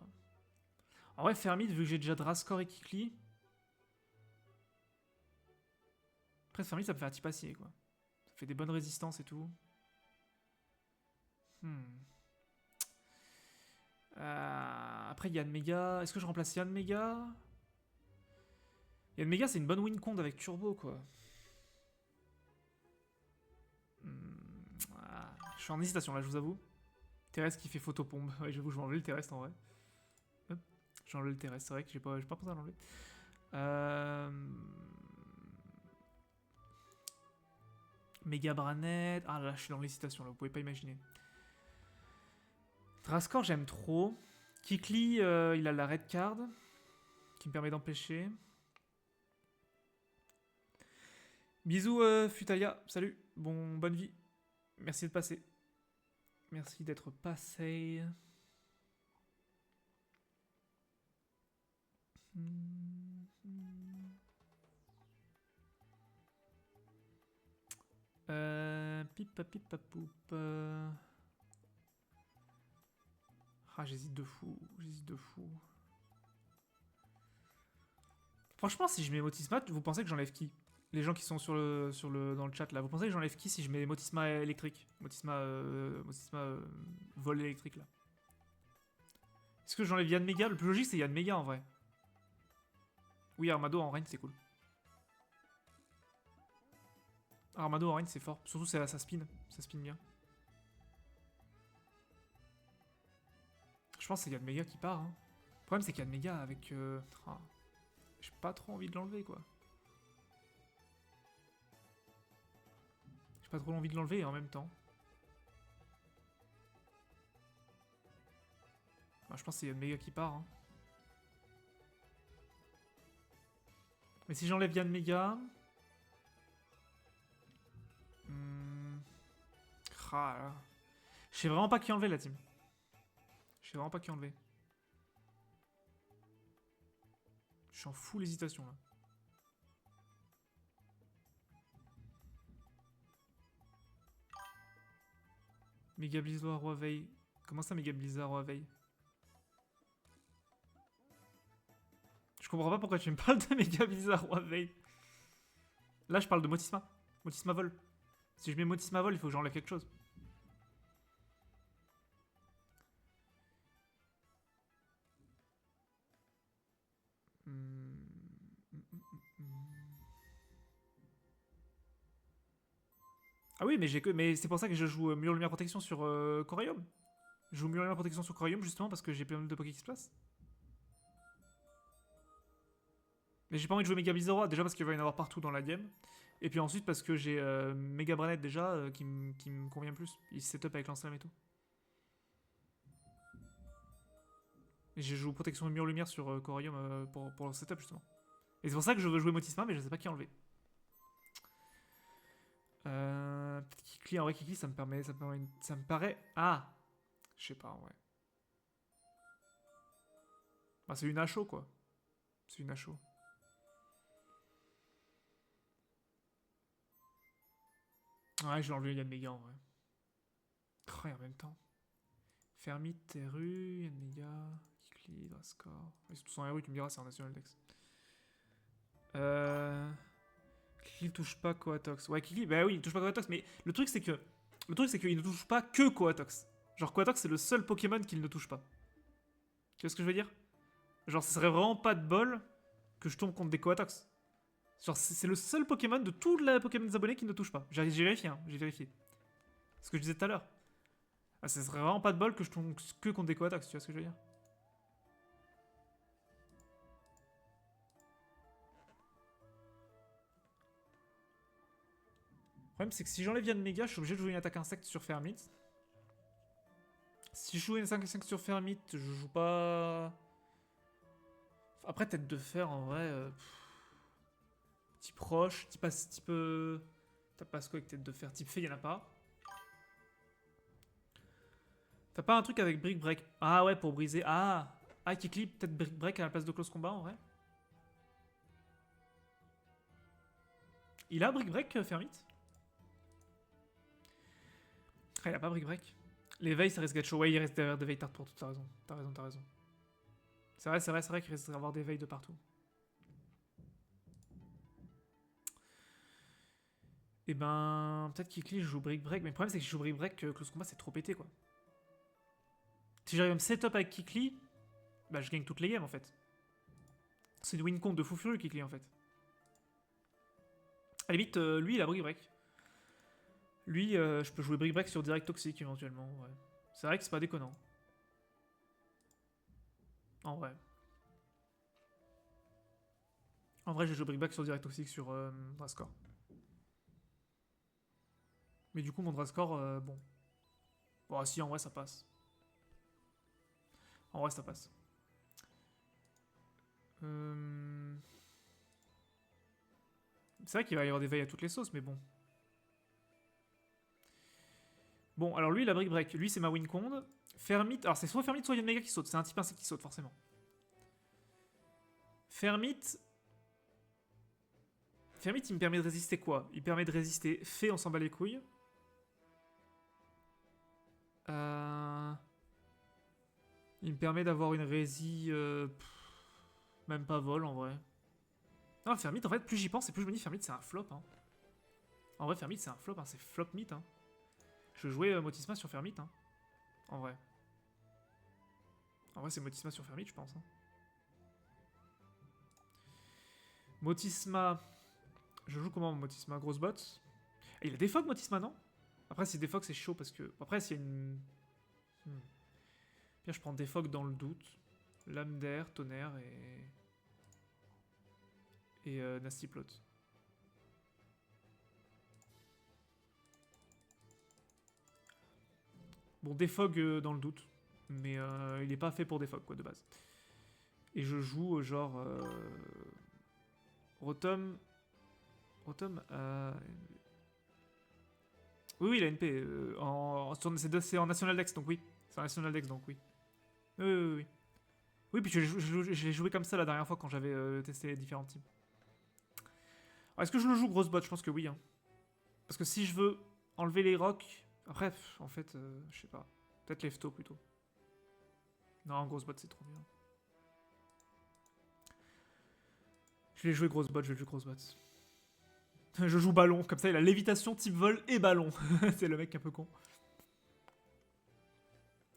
En vrai, Fermit, vu que j'ai déjà Draskor et Kikli. Après, Fermit, ça me fait anti-passier quoi. Ça fait des bonnes résistances et tout. Après, Yann Mega. Est-ce que je remplace Yann Mega? Yann Mega, c'est une bonne win con avec Turbo quoi. Je suis en hésitation là, je vous avoue. Terrestre qui fait photopombe. Ouais, j'avoue, je vais enlever le terrestre en vrai. Hop, j'ai enlevé le terrestre, c'est vrai que j'ai pas pensé à l'enlever. Méga Branet. Ah là, je suis dans l'hésitation là, vous pouvez pas imaginer. Draskor, j'aime trop. Kikli, il a la red card qui me permet d'empêcher. Bisous, Futaya. Salut. Bonne vie. Merci de passer. Merci d'être passé. Pipa pipa poup. Ah, j'hésite de fou. J'hésite de fou. Franchement, si je mets Motisma, vous pensez que j'enlève qui? Les gens qui sont dans le chat là, vous pensez que j'enlève qui si je mets Motisma électrique? Motisma vol électrique là. Est-ce que j'enlève Yann Mega? Le plus logique c'est Yann Mega en vrai. Oui, Armado en range c'est cool. Armado en range c'est fort. Surtout ça spin. Ça spin bien. Je pense que c'est Yann Mega qui part. Hein. Le problème c'est qu'Yann Mega avec... j'ai pas trop envie de l'enlever quoi. J'ai pas trop envie de l'enlever en même temps. Bah, je pense que c'est Yann Mega qui part. Hein. Mais si j'enlève Yann Mega... Je sais vraiment pas qui enlever la team. Je sais vraiment pas qui enlever. Je suis en full hésitation là. Méga Blizzard Roi Veil. Comment ça Méga Blizzard Roi Veil? Je comprends pas pourquoi tu me parles de Méga Blizzard Roi Veil. Là je parle de Motisma. Motisma vol. Si je mets Motisma vol, il faut que j'enlève quelque chose. Ah oui, mais c'est pour ça que je joue Mur Lumière Protection sur Corium. Je joue Mur Lumière Protection sur Corium justement parce que j'ai plein de Poké qui se placent. Mais j'ai pas envie de jouer Méga Blizzard Roi, déjà parce qu'il va y en avoir partout dans la game. Et puis ensuite parce que j'ai Méga Branet déjà qui me convient plus. Il se setup avec Lance-Flamme et tout. Et je joue Protection de Mur Lumière sur Corium pour le setup justement. Et c'est pour ça que je veux jouer Motisma, mais je sais pas qui enlever. Kikli, en vrai, Kikli, ça me paraît. Ah, je sais pas en vrai. Bah, c'est une HO quoi. C'est une HO. Ouais, je vais enlever Yann Mega en vrai. Oh, et en même temps. Fermit, Teru, Yann Mega, Kikli, Draskor. Ils sont tous en RU, tu me diras, c'est en National Dex. Kikli touche pas Coatox. Ouais, Kikli, bah oui, il touche pas Coatox, mais le truc c'est que. Le truc c'est qu'il ne touche pas que Coatox. Genre, Coatox c'est le seul Pokémon qu'il ne touche pas. Tu vois ce que je veux dire? Genre, ce serait vraiment pas de bol que je tombe contre des Coatox. Genre, c'est le seul Pokémon de tous les Pokémon des abonnés qui ne touche pas. J'ai vérifié, hein, j'ai vérifié. Ce que je disais tout à l'heure. Ah, ce serait vraiment pas de bol que je tombe que contre des Coatox, tu vois ce que je veux dire? Le problème, c'est que si j'enlève Yann Mega, je suis obligé de jouer une attaque insecte sur Fermit. Si je joue une attaque insecte sur Fermit, je joue pas. Après, tête de fer, en vrai... type roche, type... T'as pas quoi avec tête de fer? Type fée, y'en a pas. T'as pas un truc avec brick break? Ah ouais, pour briser. Ah! Ah, qui clip peut-être brick break à la place de close combat, en vrai? Il a brick break, Fermit? Ah, il a pas brick break. Les veilles, ça risque d'être chaud. Ouais, il reste derrière des veilles tard pour tout. T'as raison. T'as raison, t'as raison. C'est vrai qu'il risque d'avoir des veilles de partout. Et ben, peut-être qu'Ikli joue brick break, mais le problème c'est que je joue brick break, close combat c'est trop pété quoi. Si j'arrive à me setup avec Kikli, bah je gagne toutes les games en fait. C'est une win count de fou furieux Kikli en fait. À la limite, lui il a brick break. Lui, je peux jouer brick break sur direct toxique éventuellement, ouais. C'est vrai que c'est pas déconnant. En vrai. En vrai, je joue brick break sur direct toxique sur Drascore. Mais du coup, mon Drascore, bon. Bon, si, en vrai, ça passe. En vrai, ça passe. C'est vrai qu'il va y avoir des veilles à toutes les sauces, mais bon. Bon, alors lui, il a brick break. Lui, c'est ma win con. Fermit. Alors, c'est soit Fermit, soit Yanmega qui saute. C'est un type insecte qui saute, forcément. Fermit. Fermit, il me permet de résister quoi? Il permet de résister Fée, on s'en bat les couilles. Il me permet d'avoir une rési. Même pas vol en vrai. Non, Fermit, en fait, plus j'y pense et plus je me dis Fermit, c'est un flop. Hein. En vrai, Fermit, c'est un flop. Hein. C'est flop meat. Hein. Je jouais Motisma sur Fermit. Hein. En vrai. En vrai, c'est Motisma sur Fermit, je pense. Hein. Motisma. Je joue comment Motisma? Grosse bot. Et il a des fogs Motisma, non? Après, si des fogs, c'est chaud parce que. Après, s'il y a une. Bien, je prends des fogs dans le doute. Lame d'air, tonnerre et Nasty Plot. Bon, Defog dans le doute, mais il est pas fait pour Defog, quoi, de base. Et je joue genre... Rotom... Rotom... Oui, oui, il a NP. C'est en National Dex, donc oui. C'est en National Dex, donc oui. Oui, oui, oui. Oui, puis je l'ai joué comme ça la dernière fois quand j'avais testé les différents teams. Est-ce que je le joue grosse bot? Je pense que oui. Hein. Parce que si je veux enlever les rocks... Après, en fait, je sais pas. Peut-être Lefto plutôt. Non, grosse bot, c'est trop bien. Je vais jouer grosse bot, je vais jouer grosse bot. Je joue ballon, comme ça il a lévitation, type vol et ballon. C'est le mec un peu con.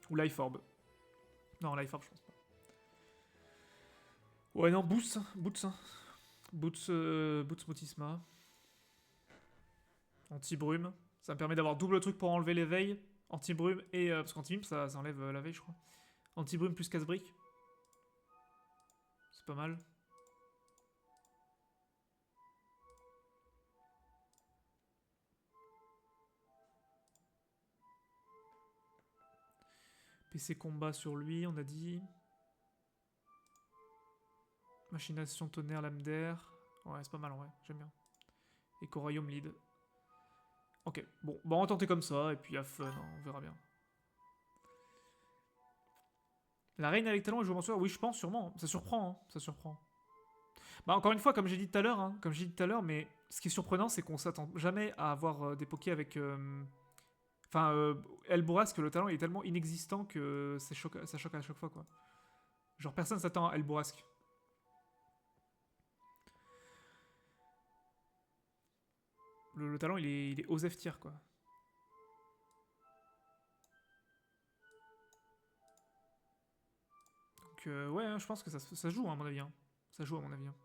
Ou Life Orb. Non, Life Orb, je pense pas. Ouais, non, Boots. Boots Motisma. Anti-brume. Ça me permet d'avoir double truc pour enlever les veilles. Anti-brume et. Parce qu'anti-brume, ça enlève la veille, je crois. Anti-brume plus casse-brique. C'est pas mal. PC combat sur lui, on a dit. Machination tonnerre, lame d'air. Ouais, c'est pas mal en vrai, j'aime bien. Et Corayum lead. Ok, bon, on va tenter comme ça, et puis à fun, hein, on verra bien. La reine avec talent et joue mensuel, oui, je pense, sûrement. Ça surprend, hein, ça surprend. Bah, encore une fois, comme j'ai dit tout à l'heure, hein, mais ce qui est surprenant, c'est qu'on s'attend jamais à avoir des pokés avec. Enfin, Elboras, que le talent est tellement inexistant que ça choque à chaque fois, quoi. Genre, personne s'attend à Elborasque. Le talent, il est Osef tier, quoi. Donc, ouais, hein, je pense que ça joue, hein, à mon avis. Hein. Ça joue, à mon avis. Hein.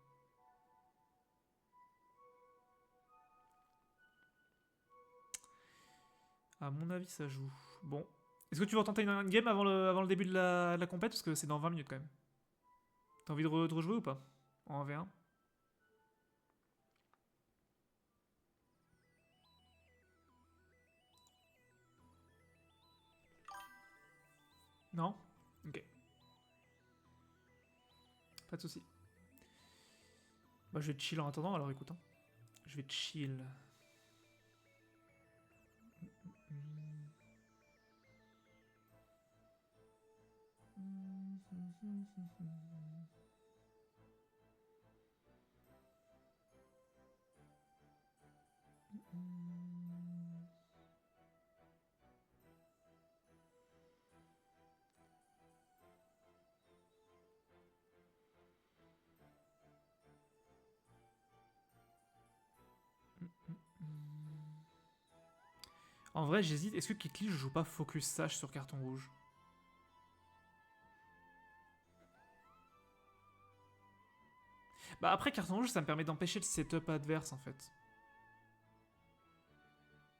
À mon avis, ça joue. Bon. Est-ce que tu veux tenter une game avant le début de la compète? Parce que c'est dans 20 minutes, quand même. T'as envie de rejouer ou pas? En V1? Non? Ok. Pas de soucis. Bah, je vais chill en attendant, alors écoute. Hein. Je vais chill. En vrai, j'hésite. Est-ce que Kikli, je joue pas Focus Sage sur carton rouge? Bah après, carton rouge, ça me permet d'empêcher le setup adverse, en fait.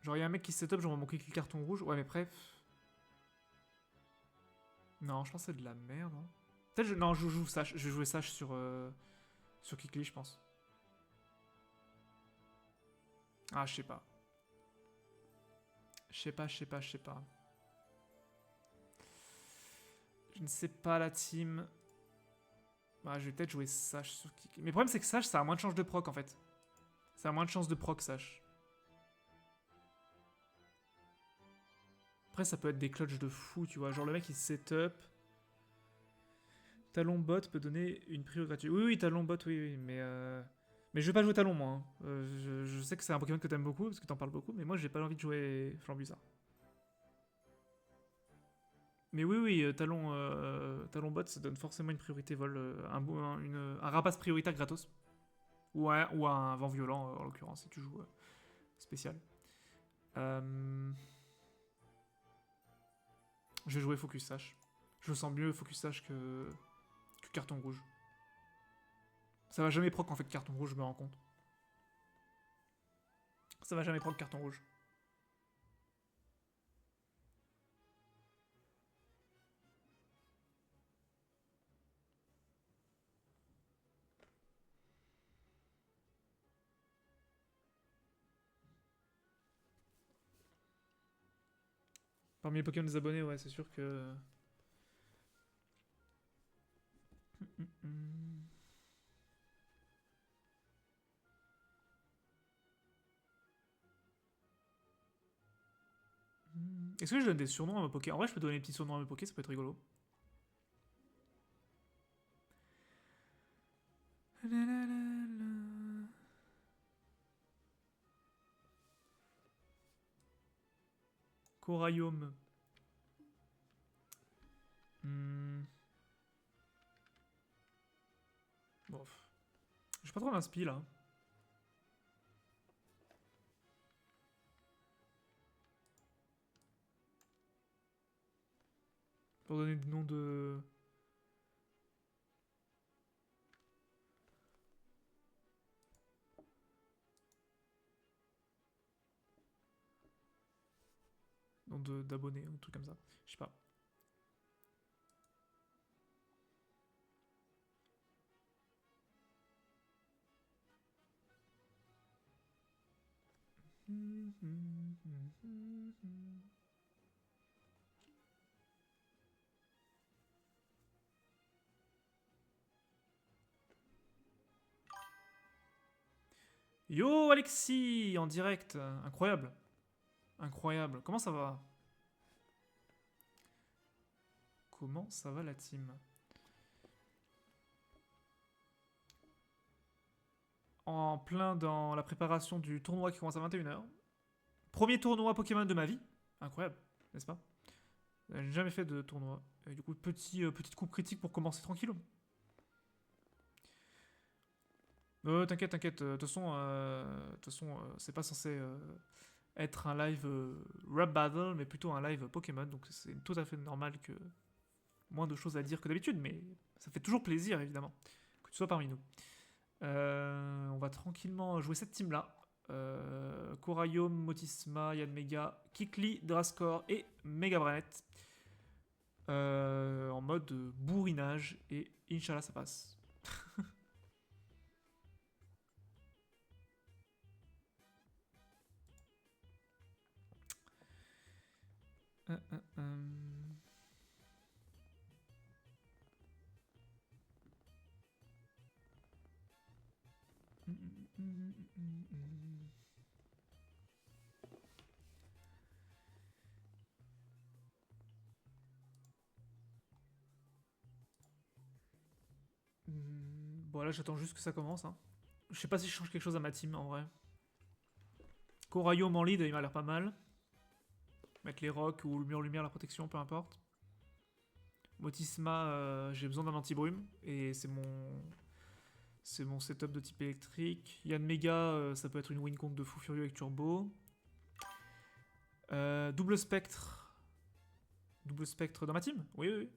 Genre, il y a un mec qui setup, j'envoie mon Kikli carton rouge. Ouais, mais bref. Non, je pense que c'est de la merde. Hein. Peut-être non, je joue Sage. Je vais jouer Sage sur Kikli, je pense. Ah, je sais pas. Je sais pas. Je ne sais pas la team. Bah, je vais peut-être jouer Sage sur Kikli. Mais le problème, c'est que Sage, ça a moins de chances de proc, en fait. Ça a moins de chances de proc, Sage. Après, ça peut être des clutches de fou, tu vois. Genre, le mec, il setup. Talon bot peut donner une prio gratuite. Oui, talon bot, oui. Mais je vais pas jouer talon, moi. Hein. Je sais que c'est un Pokémon que t'aimes beaucoup, parce que t'en parles beaucoup, mais moi, j'ai pas envie de jouer Flambuza. Mais oui, talon bot, ça donne forcément une priorité vol. Un rapace prioritaire gratos. Ou un vent violent, en l'occurrence, si tu joues spécial. Je vais jouer Focus Sash. Je sens mieux Focus Sash que carton rouge. Ça va jamais proc en fait carton rouge, je me rends compte. Ça va jamais proc carton rouge. Parmi les Pokémon des abonnés, ouais, c'est sûr que. Est-ce que je donne des surnoms à mes Poké? En vrai, je peux donner des petits surnoms à mes Poké, ça peut être rigolo. Coraium. Bon. J'ai pas trop d'inspi là. Pour donner des noms de. Noms d'abonnés, ou un truc comme ça. Je sais pas. Yo Alexis, en direct. Incroyable. Incroyable. Comment ça va? Comment ça va la team? En plein dans la préparation du tournoi qui commence à 21h. Premier tournoi Pokémon de ma vie. Incroyable, n'est-ce pas? J'ai jamais fait de tournoi. Et du coup, petite coupe critique pour commencer tranquille. T'inquiète. De toute façon, c'est pas censé être un live rap battle, mais plutôt un live Pokémon. Donc c'est tout à fait normal que moins de choses à dire que d'habitude, mais ça fait toujours plaisir évidemment que tu sois parmi nous. On va tranquillement jouer cette team là. Coraium, Motisma, Yanmega, Kikli, Drascore et Megabranet. En mode bourrinage et Inch'Allah ça passe. Bon, là, j'attends juste que ça commence. Hein. Je sais pas si je change quelque chose à ma team, en vrai. Korayom en lead, il m'a l'air pas mal. Mettre les rocks ou le mur lumière, la protection, peu importe. Motisma, j'ai besoin d'un anti-brume. Et c'est mon setup de type électrique. Yann Mega, ça peut être une win contre de fou furieux avec turbo. Double spectre. Double spectre dans ma team. Oui, oui, oui.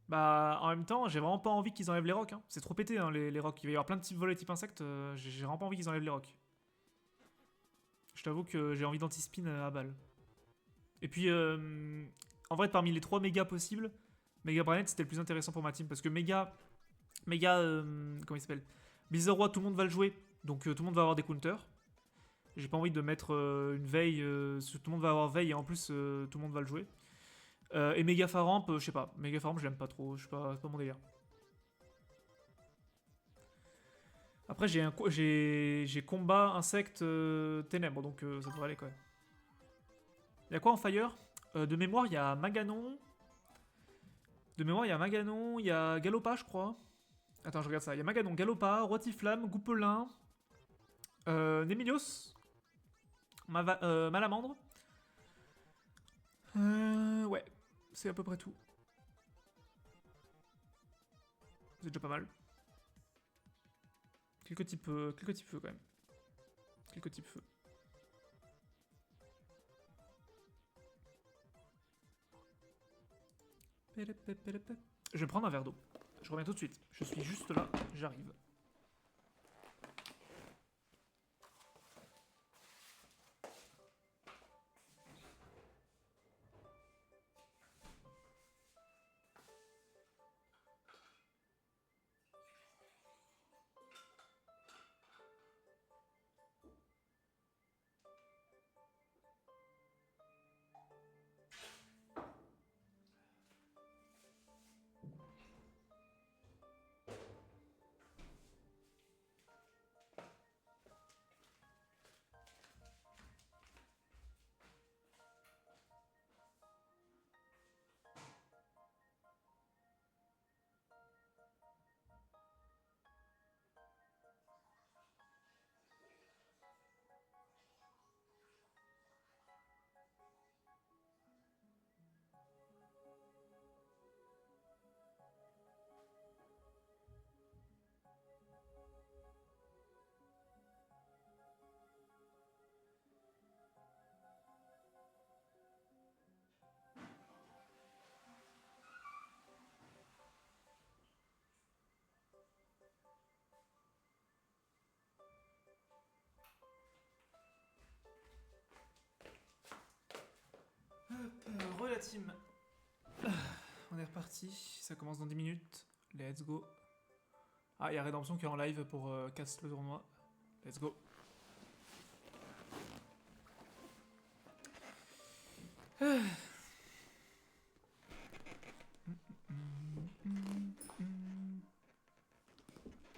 Bah, en même temps, j'ai vraiment pas envie qu'ils enlèvent les rocks. Hein. C'est trop pété, hein, les rocks. Il va y avoir plein de types volets type insecte. J'ai vraiment pas envie qu'ils enlèvent les rocks. Je t'avoue que j'ai envie d'anti-spin à balle. Et puis, en vrai, parmi les 3 mégas possibles, Mega Branet c'était le plus intéressant pour ma team. Parce que Méga, comment il s'appelle Blizzard Roi, tout le monde va le jouer. Donc tout le monde va avoir des counters. J'ai pas envie de mettre une veille. Tout le monde va avoir veille et en plus, tout le monde va le jouer. Et Mega Faramp, je sais pas. Mega Faramp, je l'aime pas trop. C'est pas mon délire. Après, j'ai combat insecte ténèbres, donc ça devrait aller quand même. Il y a quoi en fire De mémoire, il y a Maganon. De mémoire, il y a Maganon, il y a Galopa, je crois. Attends, je regarde ça. Il y a Maganon, Galopa, Rotiflamme, Goupelin, Nemilios, Malamandre. Ouais, c'est à peu près tout. C'est déjà pas mal. Quelques types feu quand même. Quelques types feu. Je vais prendre un verre d'eau. Je reviens tout de suite. Je suis juste là, j'arrive. Hop, la team. On est reparti, ça commence dans 10 minutes. Let's go. Ah, il y a Rédemption qui est en live pour casse le tournoi. Let's go.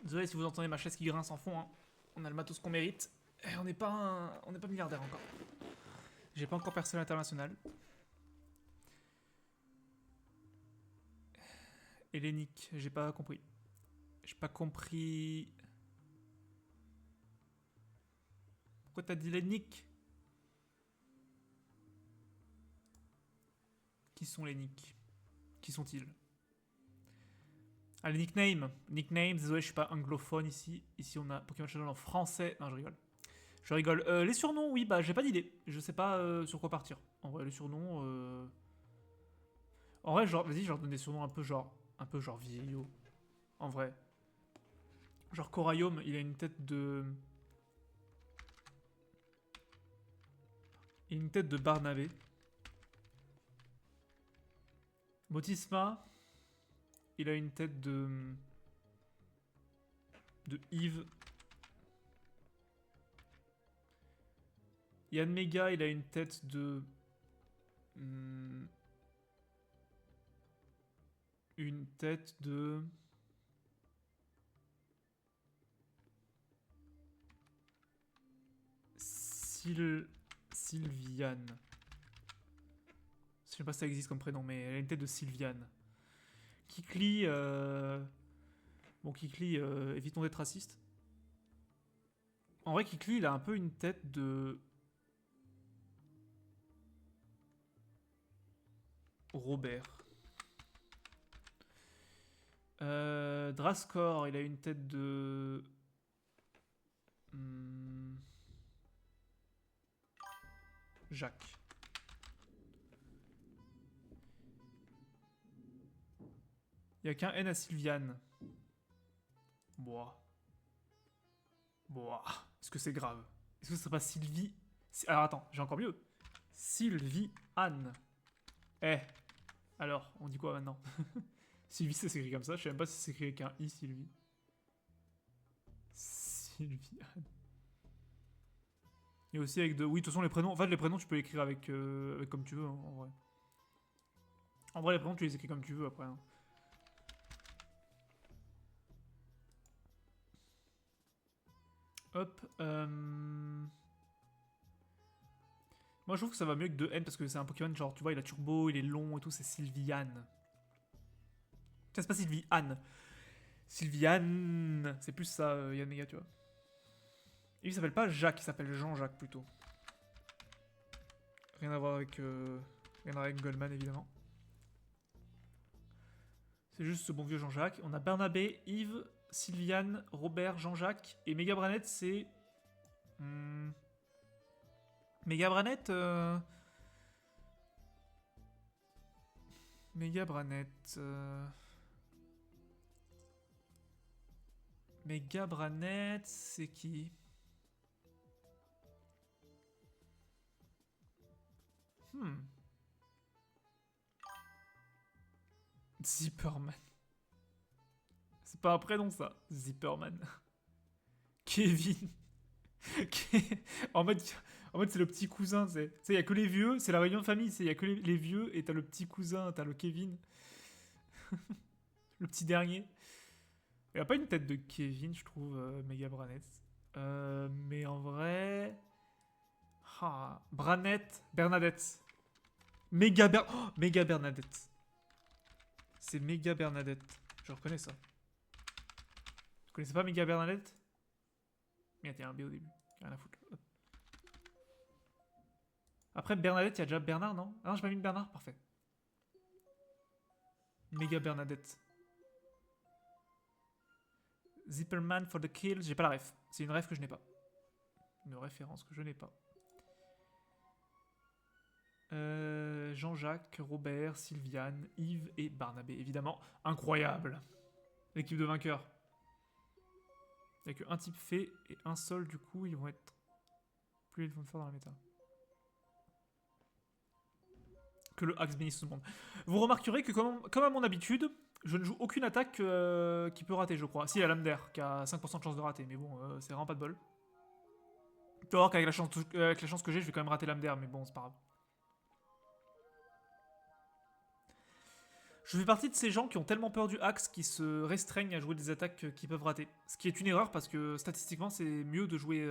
Désolé si vous entendez ma chaise qui grince en fond. Hein. On a le matos qu'on mérite. Et on n'est pas milliardaire encore. J'ai pas encore percé l'international. Hellénique, j'ai pas compris. J'ai pas compris. Pourquoi t'as dit Hellénique? Qui sont les Nick? Qui sont-ils? Ah, les nicknames. Nicknames, désolé, je suis pas anglophone ici. Ici, on a Pokémon Channel en français. Non, je rigole. Je rigole. Les surnoms, oui, bah, j'ai pas d'idée. Je sais pas sur quoi partir. En vrai, les surnoms. En vrai, genre, vas-y, je leur donne des surnoms un peu genre vieillot. En vrai. Genre Korayom, il a une tête de. Il a une tête de Barnabé. Motisma, il a une tête de. De Yves. Yann Mega, il a une tête de. Une tête de. Sylviane. Je sais pas si ça existe comme prénom, mais elle a une tête de Sylviane. Kikli, bon, Kikli, évitons d'être raciste. En vrai, Kikli, il a un peu une tête de... Robert. Draskor, il a une tête de... Jacques. Il n'y a qu'un N à Sylviane. Boah. Boah. Est-ce que c'est grave? Est-ce que ce serait pas Sylvie? Alors attends, j'ai encore mieux. Sylvie Anne. Eh. Alors, on dit quoi maintenant? Sylvie, ça s'écrit comme ça. Je sais même pas si c'est écrit avec un I, Sylvie. Sylvie Anne. Et aussi avec de... Oui, de toute façon, les prénoms... En fait, les prénoms, tu peux écrire avec comme tu veux, hein, en vrai. En vrai, les prénoms, tu les écris comme tu veux, après. Hein. Hop. Moi, je trouve que ça va mieux que 2N, parce que c'est un Pokémon, genre, tu vois, il a turbo, il est long et tout, c'est Sylviane. C'est pas Sylviane. Sylviane. C'est plus ça, Yann Mega, tu vois. Et il s'appelle pas Jacques, il s'appelle Jean-Jacques, plutôt. Rien à voir avec Goldman, évidemment. C'est juste ce bon vieux Jean-Jacques. On a Bernabé, Yves, Sylviane, Robert, Jean-Jacques. Et Mega Branette, c'est... Mega Branette... Mega Branette... Mega Branette, c'est qui? Zipperman. C'est pas un prénom ça, Zipperman. Kevin. en fait, c'est le petit cousin. Tu sais, il y a que les vieux, c'est la réunion de famille. Il y a que les vieux et t'as le petit cousin, t'as le Kevin. Le petit dernier. Il a pas une tête de Kevin, je trouve, Mega Branette. Mais en vrai... Ah, Branette, Bernadette. Méga Bernadette. C'est Méga Bernadette. Je reconnais ça. Vous connaissez pas Méga Bernadette? Merde, il y a un B au début. Rien à foutre. Hop. Après Bernadette, il y a déjà Bernard, non? Ah non, j'ai pas mis de Bernard? Parfait. Méga Bernadette. Zipperman for the kill. J'ai pas la ref. C'est une ref que je n'ai pas. Une référence que je n'ai pas. Jean-Jacques, Robert, Sylviane, Yves et Barnabé, évidemment. Incroyable. L'équipe de vainqueurs. Il n'y a qu'un type fait et un seul, du coup, ils vont être... Plus ils vont faire dans la méta. Que le Axe bénisse tout le monde. Vous remarquerez que, comme à mon habitude, je ne joue aucune attaque qui peut rater, je crois. Si, il y a Lamder, qui a 5% de chance de rater, mais bon, c'est vraiment pas de bol. Tu vas voir qu'avec la chance que j'ai, je vais quand même rater Lamder, mais bon, c'est pas grave. Je fais partie de ces gens qui ont tellement peur du axe qu'ils se restreignent à jouer des attaques qui peuvent rater. Ce qui est une erreur parce que statistiquement c'est mieux de jouer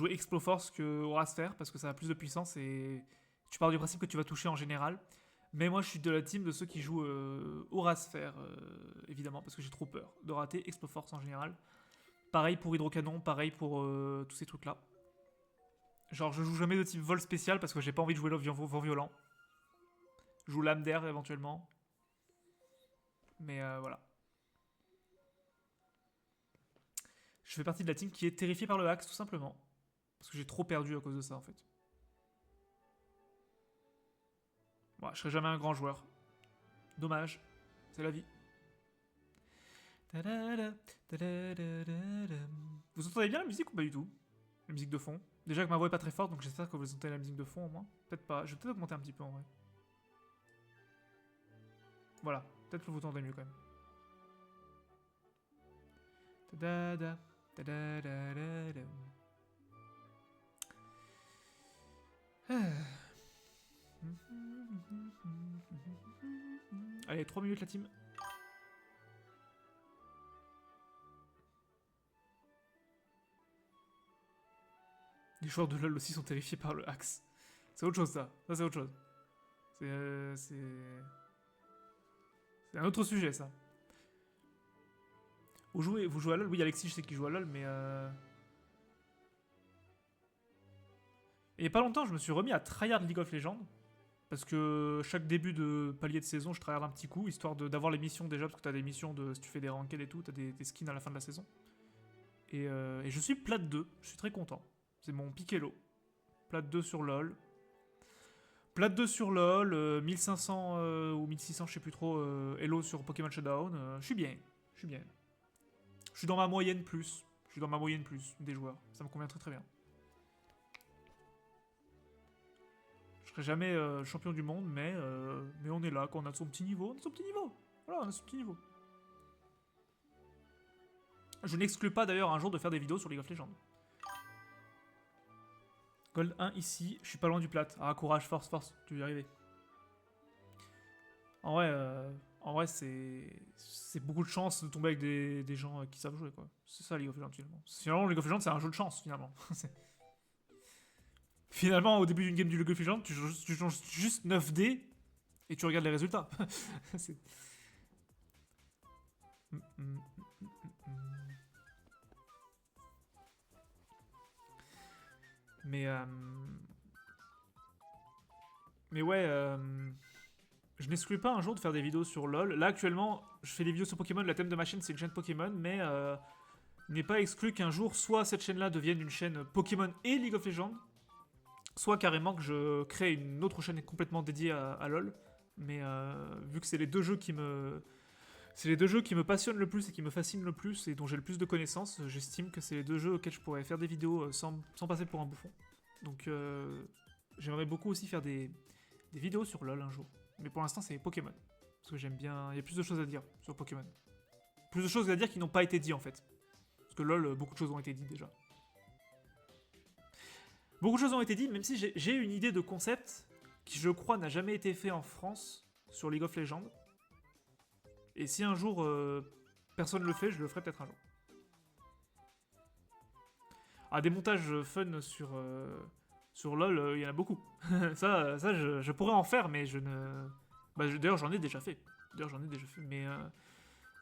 Exploforce que Aura Sphere parce que ça a plus de puissance et tu pars du principe que tu vas toucher en général. Mais moi je suis de la team de ceux qui jouent Aura Sphere évidemment parce que j'ai trop peur de rater Exploforce en général. Pareil pour Hydrocanon, pareil pour tous ces trucs là. Genre je joue jamais de type vol spécial parce que j'ai pas envie de jouer vent violent. Je joue lame d'air éventuellement. Mais voilà. Je fais partie de la team qui est terrifiée par le axe, tout simplement. Parce que j'ai trop perdu à cause de ça, en fait. Bon, je serai jamais un grand joueur. Dommage. C'est la vie. Vous entendez bien la musique ou pas du tout? La musique de fond. Déjà que ma voix est pas très forte, donc j'espère que vous entendez la musique de fond au moins. Peut-être pas. Je vais peut-être augmenter un petit peu en vrai. Voilà. Peut-être que vous entendez mieux quand même. Allez, 3 minutes la team. Les joueurs de LoL aussi sont terrifiés par le Axe. C'est autre chose, ça. Ça, c'est autre chose. C'est un autre sujet, ça. Vous jouez à LoL? Oui, Alexis, je sais qu'il joue à LoL, mais... Il y a pas longtemps, je me suis remis à tryhard League of Legends. Parce que chaque début de palier de saison, je tryhard un petit coup, histoire d'avoir les missions déjà, parce que t'as des missions de... Si tu fais des ranked et tout, t'as des skins à la fin de la saison. Et je suis plat 2, je suis très content. C'est mon piquelo. Plat 2 sur LoL. Plat 2 sur LoL, 1500 ou 1600, je sais plus trop, Elo sur Pokémon Showdown. Je suis bien, je suis bien. Je suis dans ma moyenne plus. Je suis dans ma moyenne plus des joueurs. Ça me convient très très bien. Je serai jamais champion du monde, mais on est là, quand on a son petit niveau. On a son petit niveau. Voilà, on a son petit niveau. Je n'exclus pas d'ailleurs un jour de faire des vidéos sur League of Legends. Gold 1 ici, je suis pas loin du plat. Ah, courage, force, force, tu vas y arriver. En vrai c'est beaucoup de chance de tomber avec des gens qui savent jouer, quoi. C'est ça, League of Legends, finalement. Finalement, League of Legends, c'est un jeu de chance, finalement. Finalement, au début d'une game du League of Legends, tu changes juste 9 dés et tu regardes les résultats. Mais ouais, je n'exclus pas un jour de faire des vidéos sur LoL. Là, actuellement, je fais des vidéos sur Pokémon. La thème de ma chaîne, c'est une chaîne Pokémon, mais il n'est pas exclu qu'un jour, soit cette chaîne-là devienne une chaîne Pokémon et League of Legends, soit carrément que je crée une autre chaîne complètement dédiée à LoL. Mais vu que c'est les deux jeux qui me... C'est les deux jeux qui me passionnent le plus et qui me fascinent le plus et dont j'ai le plus de connaissances, j'estime que c'est les deux jeux auxquels je pourrais faire des vidéos sans passer pour un bouffon. Donc j'aimerais beaucoup aussi faire des vidéos sur LoL un jour. Mais pour l'instant, c'est Pokémon. Parce que j'aime bien... Il y a plus de choses à dire sur Pokémon. Plus de choses à dire qui n'ont pas été dites, en fait. Parce que LoL, beaucoup de choses ont été dites, déjà. Beaucoup de choses ont été dites, même si j'ai une idée de concept qui, je crois, n'a jamais été fait en France sur League of Legends. Et si un jour, personne le fait, je le ferai peut-être un jour. Ah, des montages fun sur LoL, il y en a beaucoup. ça je pourrais en faire, mais je ne... Bah, d'ailleurs, j'en ai déjà fait.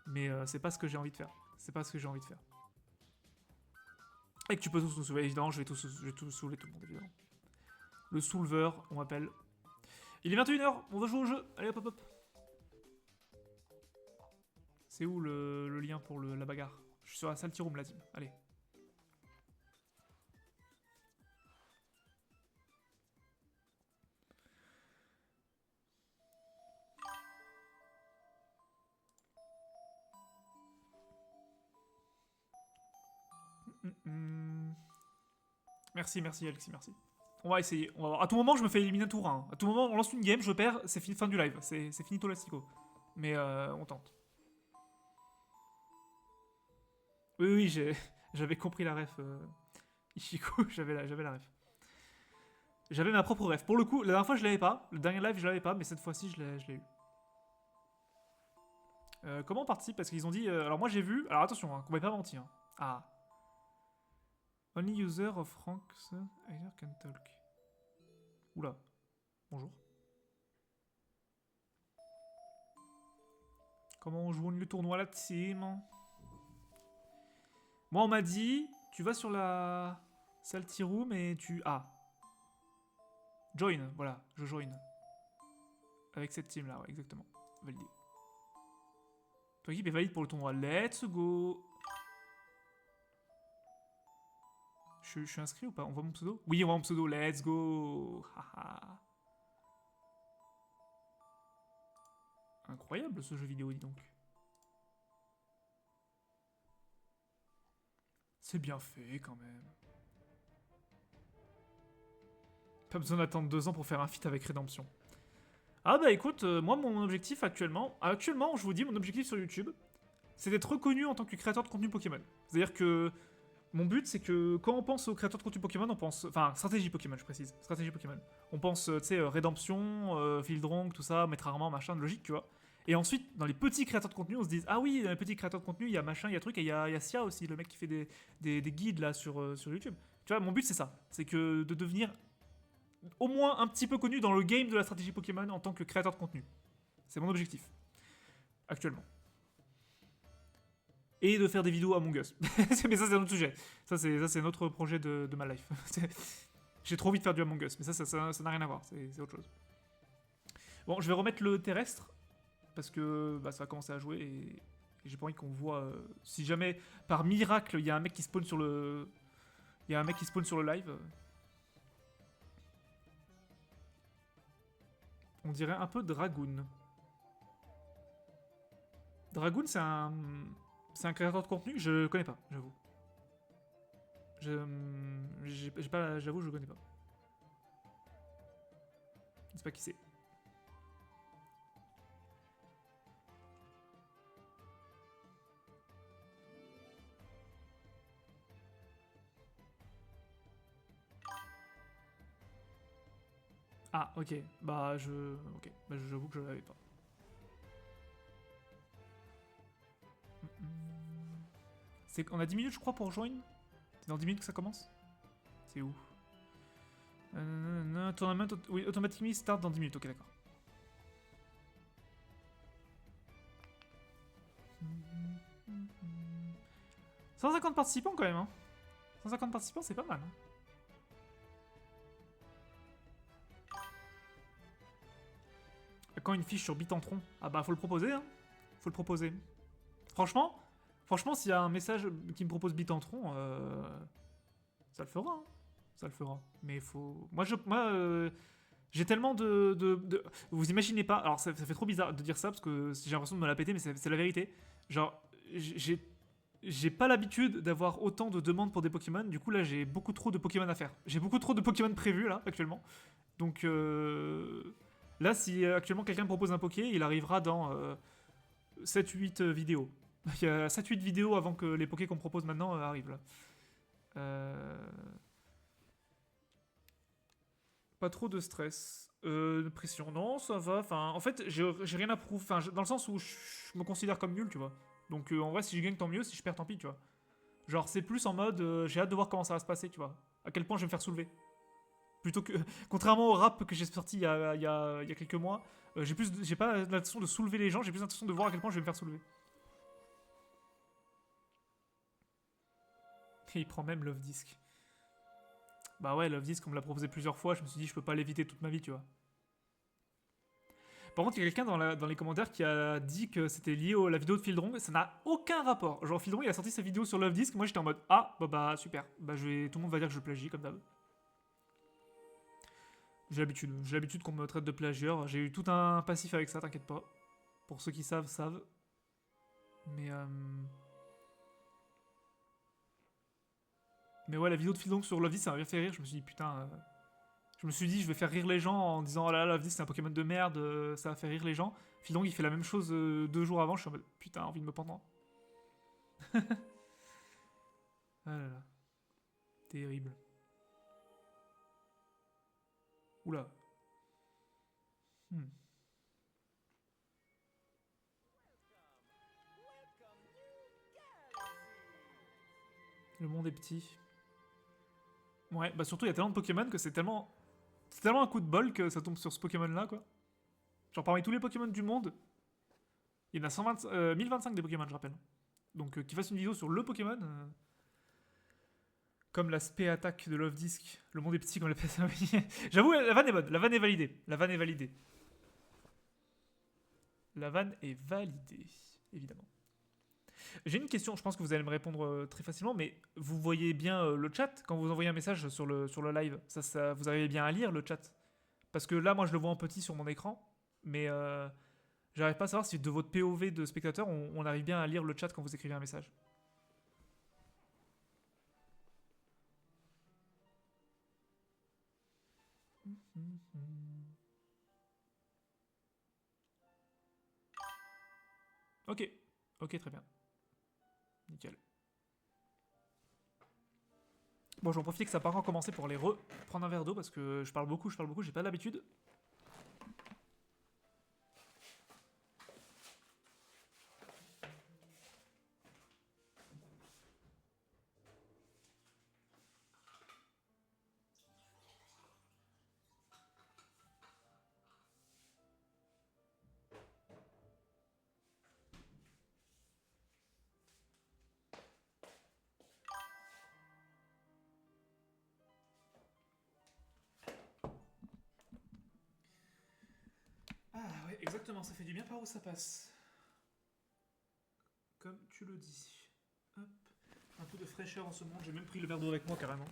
Mais c'est pas ce que j'ai envie de faire. C'est pas ce que j'ai envie de faire. Et que tu peux tous nous soulever, évidemment, je vais tout soulever tout le monde, évidemment. Le souleveur, on m'appelle. Il est 21h, on va jouer au jeu. Allez, hop, hop, hop. C'est où le lien pour la bagarre? Je suis sur la Salty Room, la team. Allez. Merci, merci Alexis, merci. On va essayer, on va voir. À tout moment, je me fais éliminer un tour 1. À tout moment, on lance une game, je perds, c'est fini, fin du live. C'est finito lastico. Mais on tente. Oui, oui, j'avais compris la ref. Ichigo, j'avais la ref. J'avais ma propre ref. Pour le coup, la dernière fois, je l'avais pas. Le dernier live, je l'avais pas, mais cette fois-ci, je l'ai eu. Comment on participe? Parce qu'ils ont dit... alors moi, j'ai vu... Alors attention, qu'on va pas mentir. Ah. Only user of ranks either can talk. Oula. Bonjour. Comment on joue le tournoi la team? Moi, on m'a dit, tu vas sur la Salty Room et tu... Ah. Join, voilà, je join. Avec cette team là, ouais, exactement. Validé. Ton équipe est valide pour le tournoi. Let's go. Je suis inscrit ou pas? On voit mon pseudo? Oui, on voit mon pseudo. Let's go. Haha. Incroyable ce jeu vidéo, dis donc. C'est bien fait quand même. Pas besoin d'attendre 2 ans pour faire un feat avec Rédemption. Ah bah écoute, moi mon objectif actuellement, je vous dis mon objectif sur YouTube, c'est d'être reconnu en tant que créateur de contenu Pokémon. C'est-à-dire que mon but c'est que quand on pense aux créateurs de contenu Pokémon, on pense, enfin stratégie Pokémon je précise, stratégie Pokémon. On pense, tu sais, Rédemption, Fieldronk, tout ça, Maître Armand, machin, de logique, tu vois. Et ensuite, dans les petits créateurs de contenu, on se dit, ah oui, dans les petits créateurs de contenu, il y a machin, il y a truc, et il y a Sia aussi, le mec qui fait des guides là sur YouTube. Tu vois, mon but c'est ça. C'est que de devenir au moins un petit peu connu dans le game de la stratégie Pokémon en tant que créateur de contenu. C'est mon objectif. Actuellement. Et de faire des vidéos Among Us. Mais ça c'est un autre sujet. Ça c'est un autre projet de ma life. J'ai trop envie de faire du Among Us. Mais ça n'a rien à voir. C'est autre chose. Bon, je vais remettre le terrestre. Parce que bah, ça va commencer à jouer et j'ai pas envie qu'on voit. Si jamais par miracle il y a un mec qui spawn sur le. Il y a un mec qui spawn sur le live. On dirait un peu Dragoon. Dragoon, c'est un. C'est un créateur de contenu, je connais pas, j'avoue. J'ai pas. J'avoue, je connais pas. Je sais pas qui c'est. Ah, ok. Bah, je. Ok. Bah, j'avoue que je l'avais pas. On a 10 minutes, je crois, pour join. C'est dans 10 minutes que ça commence. C'est où Tournament, oui, automatically start dans 10 minutes. Ok, d'accord. « 150 participants quand même, hein. 150 participants, c'est pas mal. Hein. Quand une fiche sur Bitentron, ah bah faut le proposer, hein. Faut le proposer. Franchement, s'il y a un message qui me propose Bitentron, ça le fera. Hein. Ça le fera. Mais faut. Moi, j'ai tellement de. Vous imaginez pas. Alors, ça fait trop bizarre de dire ça parce que j'ai l'impression de me la péter, mais c'est la vérité. Genre, j'ai pas l'habitude d'avoir autant de demandes pour des Pokémon. Du coup, là, j'ai beaucoup trop de Pokémon à faire. J'ai beaucoup trop de Pokémon prévus, là, actuellement. Donc, là, si actuellement quelqu'un me propose un Poké, il arrivera dans 7-8 vidéos. Il y a 7-8 vidéos avant que les Pokés qu'on me propose maintenant arrivent, là. Pas trop de stress. De pression, non, ça va. Enfin, en fait, j'ai rien à prouver. Enfin, dans le sens où je me considère comme nul, tu vois. Donc, en vrai, si je gagne, tant mieux. Si je perds, tant pis, tu vois. Genre, c'est plus en mode, j'ai hâte de voir comment ça va se passer, tu vois. À quel point je vais me faire soulever. Plutôt que. Contrairement au rap que j'ai sorti il y a quelques mois, j'ai pas l'intention de soulever les gens, j'ai plus l'intention de voir à quel point je vais me faire soulever. Et il prend même Love Disc. Bah ouais, Love Disc, on me l'a proposé plusieurs fois, je me suis dit, je peux pas l'éviter toute ma vie, tu vois. Par contre, il y a quelqu'un dans les commentaires qui a dit que c'était lié à la vidéo de Fildrong. Ça n'a aucun rapport. Genre, Fildrong, il a sorti sa vidéo sur Love Disc. Moi, j'étais en mode ah, bah super. Bah, tout le monde va dire que je plagie, comme d'hab. J'ai l'habitude. J'ai l'habitude qu'on me traite de plagieur. J'ai eu tout un passif avec ça, t'inquiète pas. Pour ceux qui savent, savent. Mais. Mais ouais, la vidéo de Fildrong sur Love Disc, ça m'a bien fait rire. Je me suis dit, putain. Je me suis dit, je vais faire rire les gens en disant, oh là là, Love Disc, c'est un Pokémon de merde, ça va faire rire les gens. Fildrong, il fait la même chose 2 jours avant. Je suis en mode, putain, envie de me pendre. Ah là là. Terrible. Oula. Le monde est petit. Ouais, bah surtout il y a tellement de Pokémon que c'est tellement. C'est tellement un coup de bol que ça tombe sur ce Pokémon là quoi. Genre parmi tous les Pokémon du monde, il y en a 1025 des Pokémon, je rappelle. Donc qu'il fasse une vidéo sur le Pokémon. Comme l'aspect attaque de Love Disc, le monde est petit comme la PS. J'avoue, la vanne est bonne, la vanne est validée. La vanne est validée. La vanne est validée, évidemment. J'ai une question, je pense que vous allez me répondre très facilement, mais vous voyez bien le chat quand vous envoyez un message sur le live vous arrivez bien à lire le chat. Parce que là, moi, je le vois en petit sur mon écran, mais j'arrive pas à savoir si de votre POV de spectateur, on arrive bien à lire le chat quand vous écrivez un message. Ok, ok, très bien. Nickel. Bon, j'en profite que ça n'a pas encore commencé pour aller reprendre un verre d'eau parce que je parle beaucoup, j'ai pas l'habitude. Exactement, ça fait du bien par où ça passe. Comme tu le dis. Hop. Un peu de fraîcheur en ce moment. J'ai même pris le verre d'eau avec moi carrément.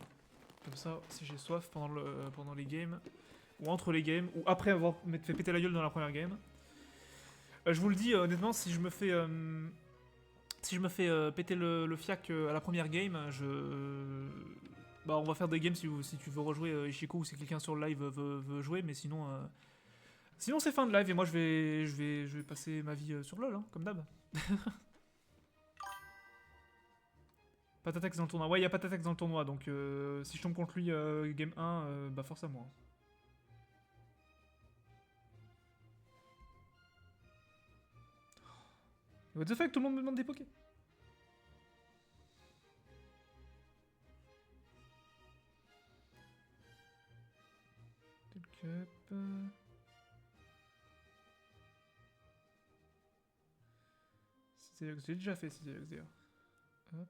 Comme ça, si j'ai soif pendant les games, ou entre les games, ou après avoir fait péter la gueule dans la première game. Je vous le dis honnêtement, si je me fais péter le fiac à la première game, bah on va faire des games si tu veux rejouer Ishiko ou si quelqu'un sur le live veut jouer, mais sinon c'est fin de live et moi je vais passer ma vie sur LoL, hein, comme d'hab. Patatex dans le tournoi. Ouais, il y a Patatex dans le tournoi, donc si je tombe contre lui game 1, bah force à moi. What the fuck, tout le monde me demande des pokés. Cup. J'ai déjà fait Ciselox d'ailleurs. Hop.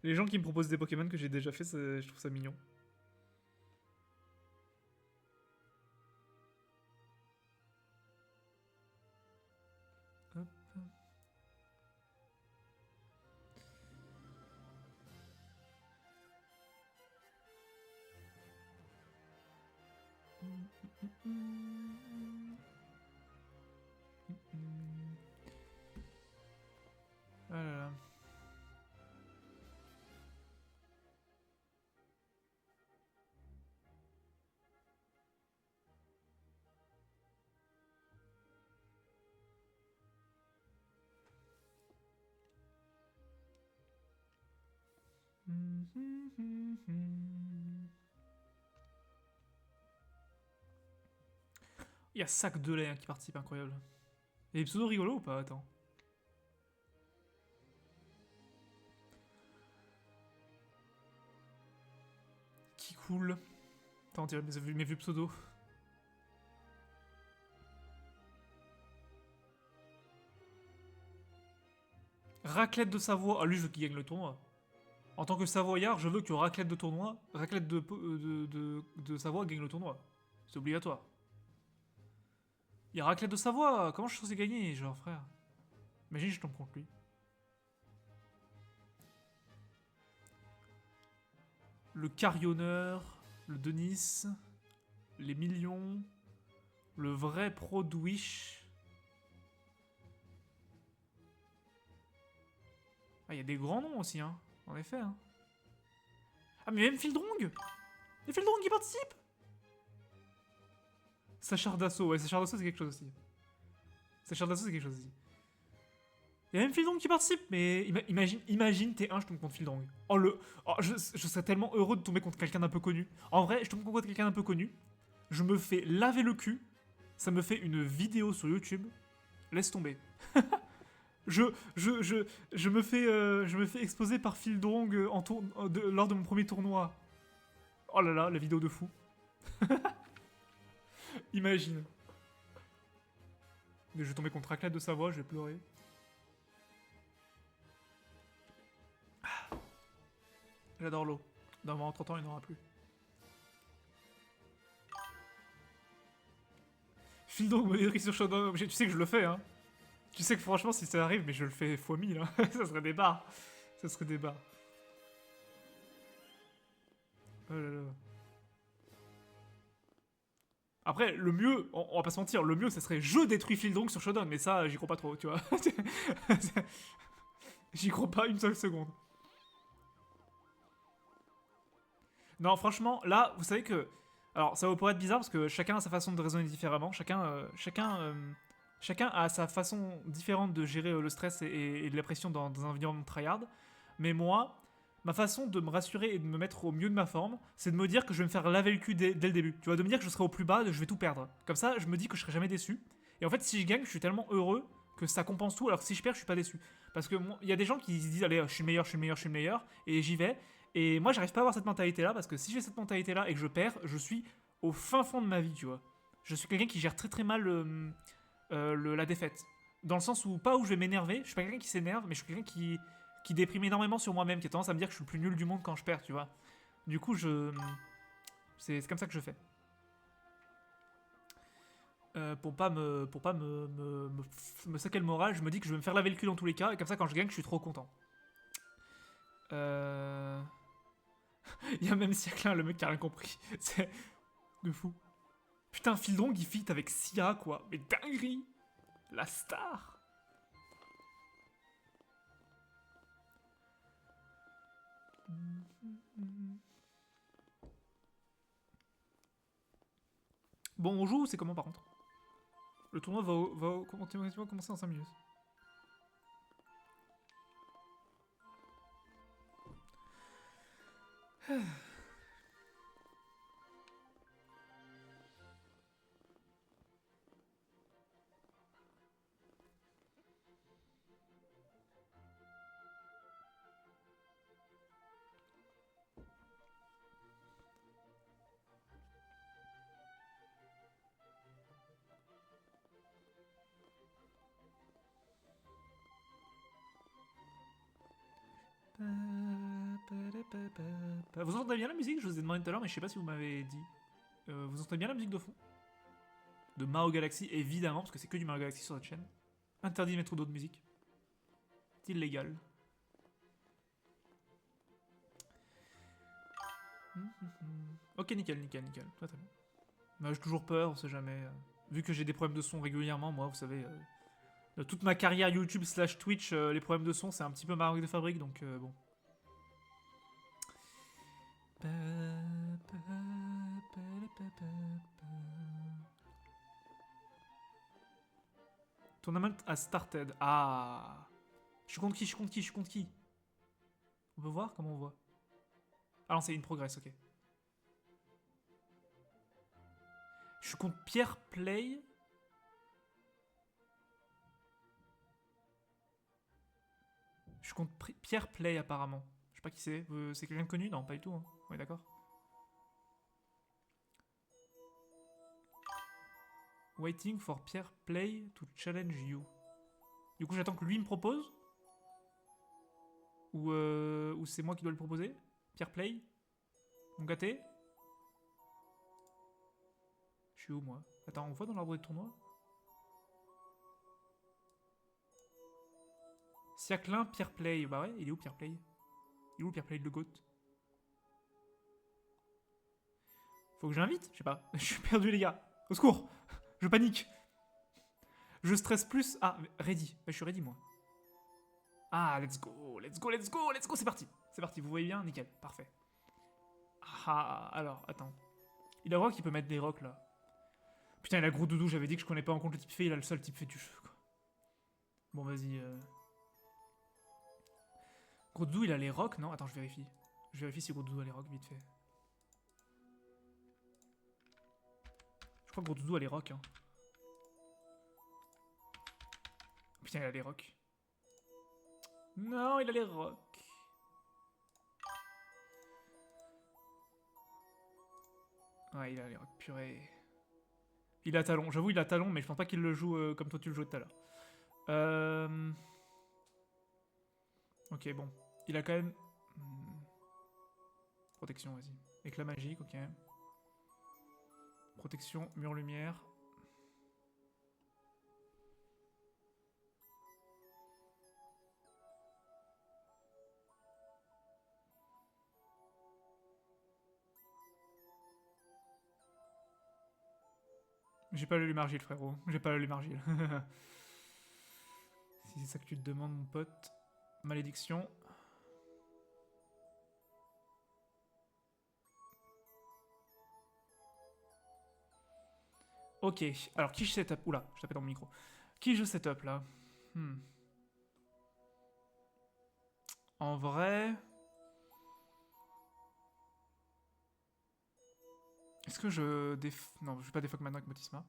Les gens qui me proposent des Pokémon que j'ai déjà fait, je trouve ça mignon. Hop. Ah là là. Il y a Sac de lait qui participe, incroyable. Il y a des pseudos rigolos ou pas? Attends. Qui cool. Attends, on dirait mes vieux pseudos. Raclette de Savoie. Ah, lui, je veux qu'il gagne le tournoi. En tant que Savoyard, je veux que Raclette de Savoie gagne le tournoi. C'est obligatoire. Il y a Raclette de Savoie. Comment je suis censé gagner, genre, frère? Imagine, je tombe contre lui. Le Carrionneur, le Denis, les millions, le vrai pro de Wish. Ah, il y a des grands noms aussi, hein. En effet, hein. Ah, mais même Fildrong! Il y a Fildrong qui participe! Sachar d'assaut, ouais, Sachar d'assaut c'est quelque chose aussi. Sachar d'assaut c'est quelque chose aussi. Il y a même Fildrong qui participe, mais imagine T1, je tombe contre Fildrong. Je serais tellement heureux de tomber contre quelqu'un d'un peu connu. En vrai, je tombe contre quelqu'un d'un peu connu, je me fais laver le cul, ça me fait une vidéo sur YouTube, laisse tomber. je me fais exposer par Fildrong lors de mon premier tournoi. Oh là là, la vidéo de fou. Imagine. Mais je vais tomber contre Raclette de Savoie, je vais pleurer. J'adore l'eau. Dans 30 ans, il n'y en aura plus. Fildrong modérie sur Shodown. Tu sais que je le fais, hein. Tu sais que franchement, si ça arrive, mais je le fais x 1000, hein. Ça serait des barres. Ça serait des barres. Oh là là. Après, le mieux, on va pas se mentir, le mieux, ça serait je détruis Fildrong sur Shodown, mais ça, j'y crois pas trop, tu vois. J'y crois pas une seule seconde. Non, franchement, là, vous savez que... Alors, ça va pourrait être bizarre parce que chacun a sa façon de raisonner différemment. Chacun a sa façon différente de gérer le stress et de la pression dans un environnement tryhard. Mais moi, ma façon de me rassurer et de me mettre au mieux de ma forme, c'est de me dire que je vais me faire laver le cul dès le début. Tu vois, de me dire que je serai au plus bas, je vais tout perdre. Comme ça, je me dis que je serai jamais déçu. Et en fait, si je gagne, je suis tellement heureux que ça compense tout, alors que si je perds, je suis pas déçu. Parce que il y a des gens qui se disent, allez, je suis le meilleur, je suis le meilleur, je suis le meilleur, et j'y vais. Et moi, j'arrive pas à avoir cette mentalité-là, parce que si j'ai cette mentalité-là et que je perds, je suis au fin fond de ma vie, tu vois. Je suis quelqu'un qui gère très très mal la défaite. Dans le sens où, pas où je vais m'énerver, je suis pas quelqu'un qui s'énerve, mais je suis quelqu'un qui déprime énormément sur moi-même, qui a tendance à me dire que je suis le plus nul du monde quand je perds, tu vois. Du coup, c'est comme ça que je fais. Pour pas me saquer le moral, je me dis que je vais me faire laver le cul dans tous les cas, et comme ça, quand je gagne, je suis trop content. Il y a même Siaclin, le mec qui a rien compris. C'est de fou. Putain, Fildrong, il fit avec Sia, quoi. Mais dinguerie. La star. Bon, on joue ou c'est comment par contre? Le tournoi va commencer dans 5 minutes. Vous entendez bien la musique? Je vous ai demandé tout à l'heure, mais je sais pas si vous m'avez dit. Vous entendez bien la musique de fond? De Mario Galaxy, évidemment, parce que c'est que du Mario Galaxy sur notre chaîne. Interdit de mettre d'autres musiques. C'est illégal. Ok, nickel, nickel, nickel. Très très bien. J'ai toujours peur, on sait jamais. Vu que j'ai des problèmes de son régulièrement, moi, vous savez, de toute ma carrière YouTube slash Twitch, les problèmes de son, c'est un petit peu ma marque de fabrique, donc bon. Tournament has started. Ah. Je suis contre qui? Je suis contre qui? Je suis contre qui? On peut voir? Comment on voit? Ah non, c'est in progress, ok. Je suis contre Pierre Play. Je suis contre Pierre Play apparemment. Je sais pas qui c'est. C'est quelqu'un de connu? Non, pas du tout. Hein. On est d'accord. Waiting for Pierre Play to challenge you. Du coup, j'attends que lui me propose. Ou c'est moi qui dois le proposer. Pierre Play. Mon gâté. Je suis où moi? Attends, on voit dans l'arbre de tournoi? Siaclin, Pierre Play. Bah ouais, il est où Pierre Play? Il est où Pierre Play, le GOAT? Faut que j'invite? Je sais pas. Je suis perdu, les gars. Au secours. Je panique. Je stresse plus. Ah, ready. Bah, je suis ready, moi. Ah, let's go, let's go, let's go, let's go, c'est parti. C'est parti, vous voyez bien? Nickel, parfait. Ah, alors, attends. Il a voir qu'il peut mettre des rocks, là. Putain, il a gros doudou, j'avais dit que je connais pas en compte le type fait, il a le seul type fait du jeu, quoi. Bon, vas-y. Gros doudou, il a les rocks, non? Attends, je vérifie. Je vérifie si gros doudou a les rocks, vite fait. Je crois que gros doudou a les rocks, hein. Putain, il a les rocks. Non, il a les rocks. Ouais, il a les rocks, purée. Il a talon, j'avoue, il a talon, mais je pense pas qu'il le joue comme toi tu le jouais tout à l'heure. Ok, bon. Il a quand même. Protection, vas-y. Éclat magique, ok. Protection, mur lumière. J'ai pas le Lumargile, frérot. J'ai pas le Lumargile. Si c'est ça que tu te demandes, mon pote. Malédiction. Ok, alors qui je setup? Oula, je tapais dans mon micro. Qui je setup là? En vrai. Est-ce que je Non, je vais pas défuck maintenant avec Motisma.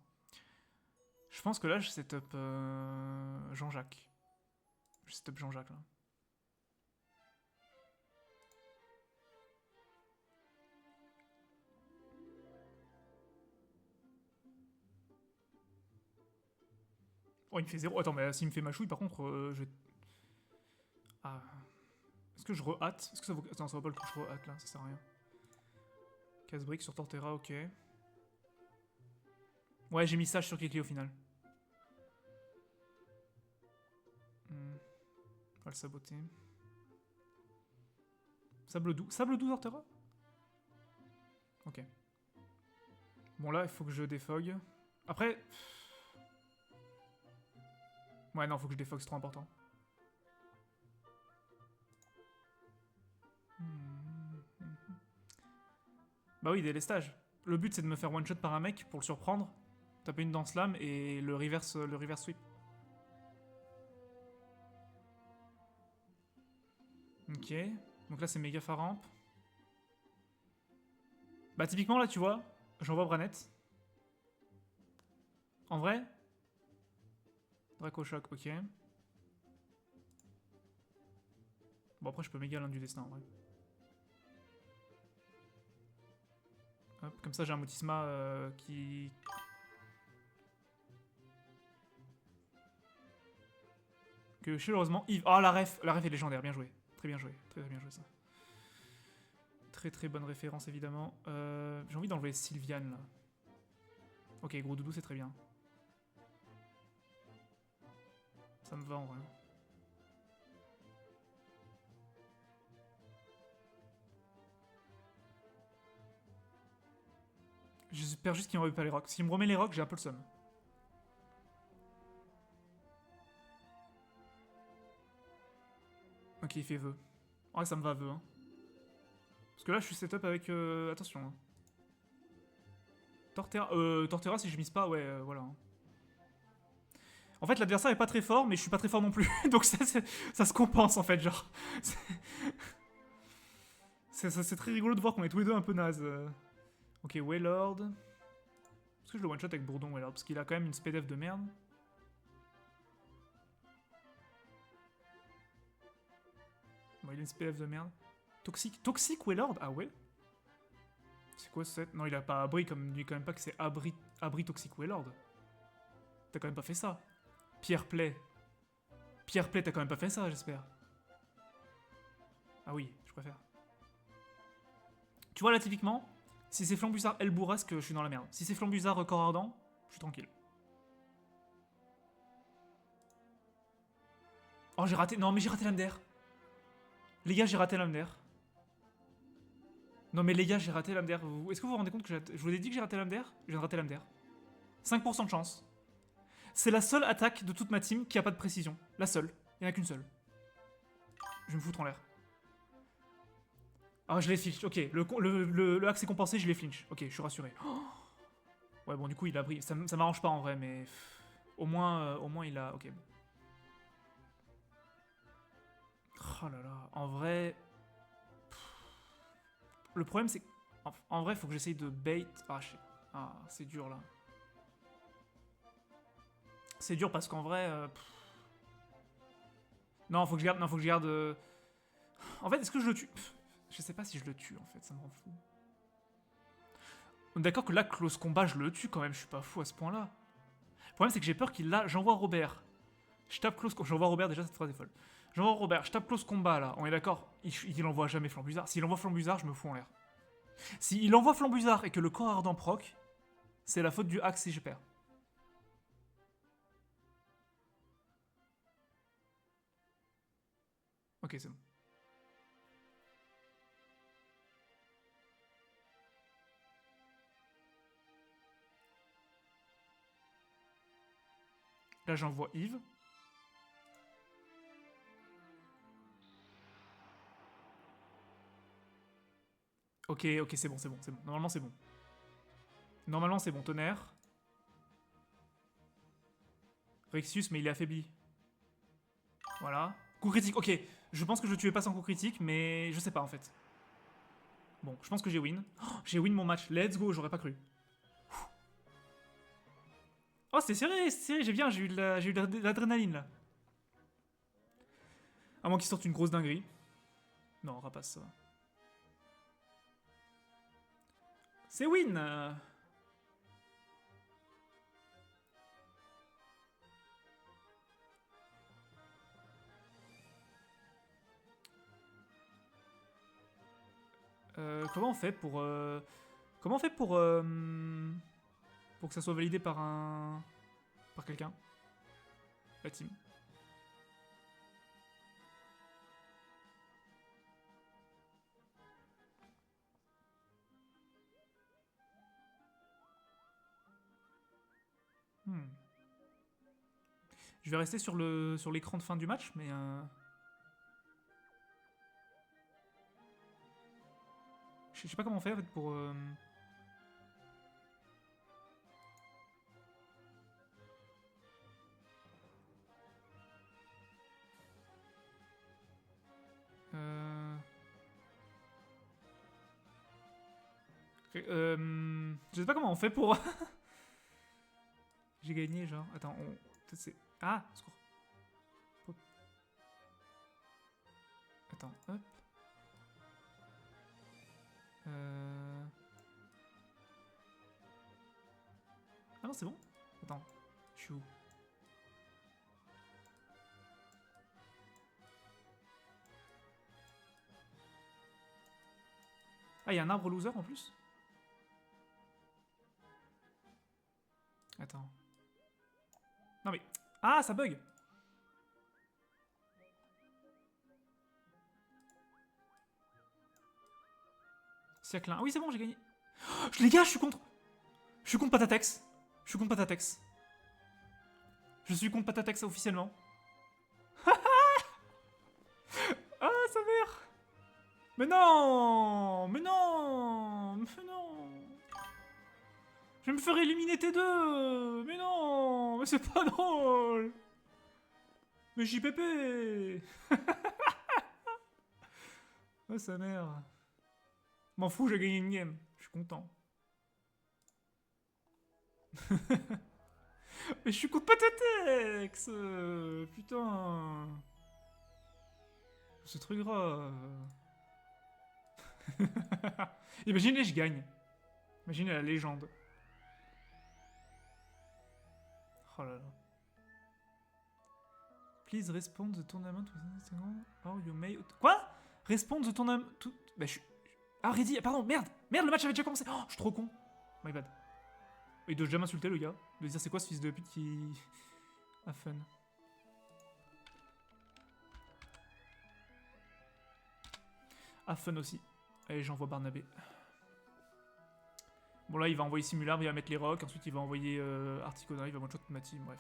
Je pense que là, je setup Jean-Jacques. Je setup Jean-Jacques là. Oh, il me fait 0. Attends, mais s'il me fait ma chouille, par contre, je vais... Ah... Est-ce que je re-hâte? Est-ce que ça vaut... Attends, ça vaut pas le coup que je re-hâte, là, ça sert à rien. Casse-brique sur Torterra, ok. Ouais, j'ai mis sage sur Kikli au final. On va le saboter. Sable doux Torterra? Ok. Bon, là, il faut que je défogue. Après... Ouais, non, faut que je défogue, c'est trop important. Bah oui, délestage. Le but, c'est de me faire one-shot par un mec pour le surprendre, taper une danse lame et le reverse sweep. Ok. Donc là, c'est méga faramp. Bah typiquement, là, tu vois, j'envoie Branette. En vrai, Draco Shock, ok. Bon, après, je peux méga l'un du destin, en vrai. Hop, comme ça, j'ai un Motisma qui... Que chaleureusement Yves... Oh, la ref est légendaire, bien joué. Très bien joué, très bien joué, ça. Très très bonne référence, évidemment. J'ai envie d'enlever Sylviane, là. Ok, gros doudou, c'est très bien. Ça me va, en vrai. J'espère juste qu'il me remet pas les rocks. S'il me remet les rocks, j'ai un peu le seum. Ok, il fait vœu. Ouais, ça me va vœu, hein. Parce que là, je suis setup avec... attention, hein. Torterra, si je mise pas, ouais, voilà. Hein. En fait, l'adversaire est pas très fort, mais je suis pas très fort non plus. Donc ça se compense, en fait, genre. C'est très rigolo de voir qu'on est tous les deux un peu naze. Ok, Waylord. Est-ce que je le one-shot avec Bourdon, Waylord? Parce qu'il a quand même une SPDF de merde. Bon, il a une SPDF de merde. Toxique Waylord? Ah ouais? C'est quoi cette... Non, il a pas abri, comme il dit quand même pas que c'est abri Toxique Waylord. T'as quand même pas fait ça. Pierre Play, t'as quand même pas fait ça, j'espère. Ah oui, je préfère. Tu vois, là, typiquement, si c'est Flambusard El Bourrasque, je suis dans la merde. Si c'est Flambusard Corps Ardent, je suis tranquille. Oh, j'ai raté... Non, mais j'ai raté l'âme d'air. Les gars, j'ai raté l'âme d'air. Non, mais les gars, j'ai raté l'âme d'air. Est-ce que vous vous rendez compte que je vous ai dit que j'ai raté l'âme d'air? Je viens de rater l'âme d'air. 5% de chance. C'est la seule attaque de toute ma team qui a pas de précision. La seule. Il n'y en a qu'une seule. Je vais me foutre en l'air. Ah, je l'ai flinch. Ok, le hack s'est compensé, je l'ai flinch. Ok, je suis rassuré. Oh, ouais, bon, du coup, il a pris. Ça m'arrange pas en vrai, mais. Au moins, il a. Ok. Oh là là. En vrai. Le problème, c'est. En vrai, faut que j'essaye de bait. Ah, c'est dur là. C'est dur parce qu'en vrai. Non, faut que je garde. Non, faut que je garde. En fait, est-ce que je le tue? Je sais pas si je le tue en fait, ça me rend fou. D'accord que là, close combat, je le tue quand même, je suis pas fou à ce point-là. Le problème, c'est que j'ai peur qu'il l'a. J'envoie Robert. Je tape close. J'envoie Robert, déjà, cette phrase est folle. J'envoie Robert, je tape close combat là, on est d'accord? Il envoie jamais Flambusard. S'il envoie Flambusard, je me fous en l'air. S'il envoie Flambusard et que le corps ardent proc, c'est la faute du hack si je perds. Ok, c'est bon. Là, j'envoie Yves. Ok, c'est bon, c'est bon, c'est bon. Normalement, c'est bon. Normalement, c'est bon. Tonnerre. Rexius, mais il est affaibli. Voilà. Coup critique, ok. Je pense que je tuais pas sans coup critique, mais je sais pas en fait. Bon, je pense que j'ai win. Oh, j'ai win mon match. Let's go, j'aurais pas cru. Oh, c'est serré, j'ai bien, j'ai eu de l'adrénaline là. À moins qu'il sorte une grosse dinguerie. Non, rapace, ça va. C'est win. Comment on fait pour... Comment on fait pour que ça soit validé par un... Par quelqu'un? La team. Je vais rester sur l'écran de fin du match, mais... Je sais pas comment faire en fait, pour... Je sais pas comment on fait pour... J'ai gagné, genre... Attends, on... Peut-être c'est... Ah, secours. Hop. Attends, hop. Ah non, c'est bon. Attends, je suis où? Ah, il y a un arbre loser en plus? Attends. Non mais... Ah, ça bug! Siècle 1. Ah oui, c'est bon, j'ai gagné. Oh, les gars, je suis contre... Je suis contre Patatex. Je suis contre Patatex. Je suis contre Patatex officiellement. Ah, sa mère! Mais non! Mais non! Mais non! Je vais me faire éliminer T2! Mais non! Mais c'est pas drôle! Mais JPP! Ah, sa mère. M'en fous, j'ai gagné une game. Je suis content. Mais je suis contre Patatex! Putain! C'est très grave. Imaginez, je gagne. Imaginez la légende. Oh là là. Please respond the tournament within a second or you may... Quoi? Respond the tournament... Bah, je suis... Ah, ready. Pardon, merde. Merde, le match avait déjà commencé. Oh, je suis trop con. My bad. Il doit jamais m'insulter, le gars. De dire c'est quoi ce fils de pute qui... a fun. A fun aussi. Allez, j'envoie Barnabé. Bon, là, il va envoyer Simular, il va mettre les rocks. Ensuite, il va envoyer Articona, il va one-shot ma team, bref.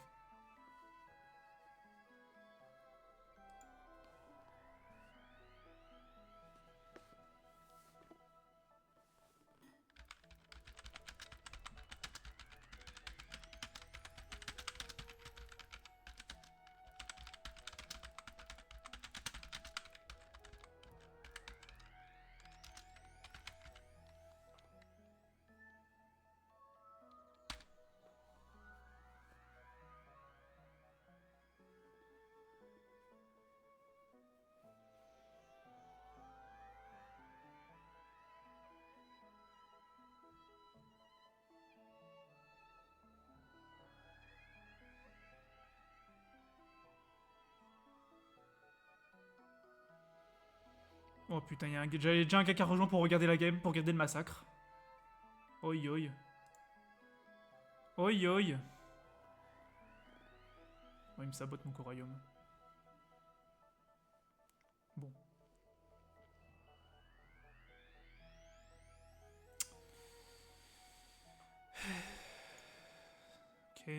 Oh putain, j'avais déjà un gars qui a rejoint pour regarder la game, pour regarder le massacre. Oi oi. Oi oi. Oh, il me sabote mon royaume. Bon. Ok.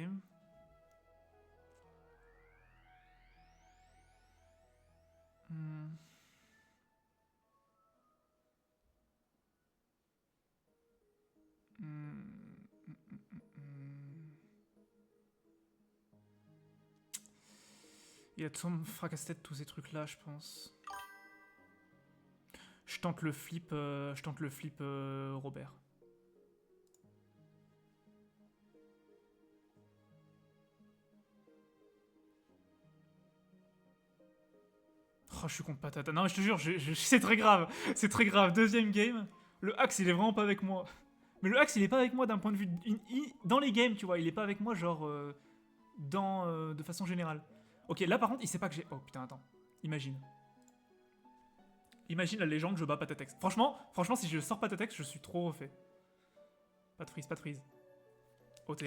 Il a tout fracasse tête tous ces trucs là, je pense. Je tente le flip, Robert. Oh, je suis contre Patata. Non, je te jure, c'est très grave. C'est très grave. Deuxième game. Le Axe, il est vraiment pas avec moi. Mais le Axe, il est pas avec moi d'un point de vue... dans les games, tu vois. Il est pas avec moi, genre... de façon générale. Ok, là, par contre, il sait pas que j'ai... Oh, putain, attends. Imagine. Imagine la légende que je bats Patatex. Franchement, si je sors Patatex, je suis trop refait. Pas de freeze, pas de freeze. Ok.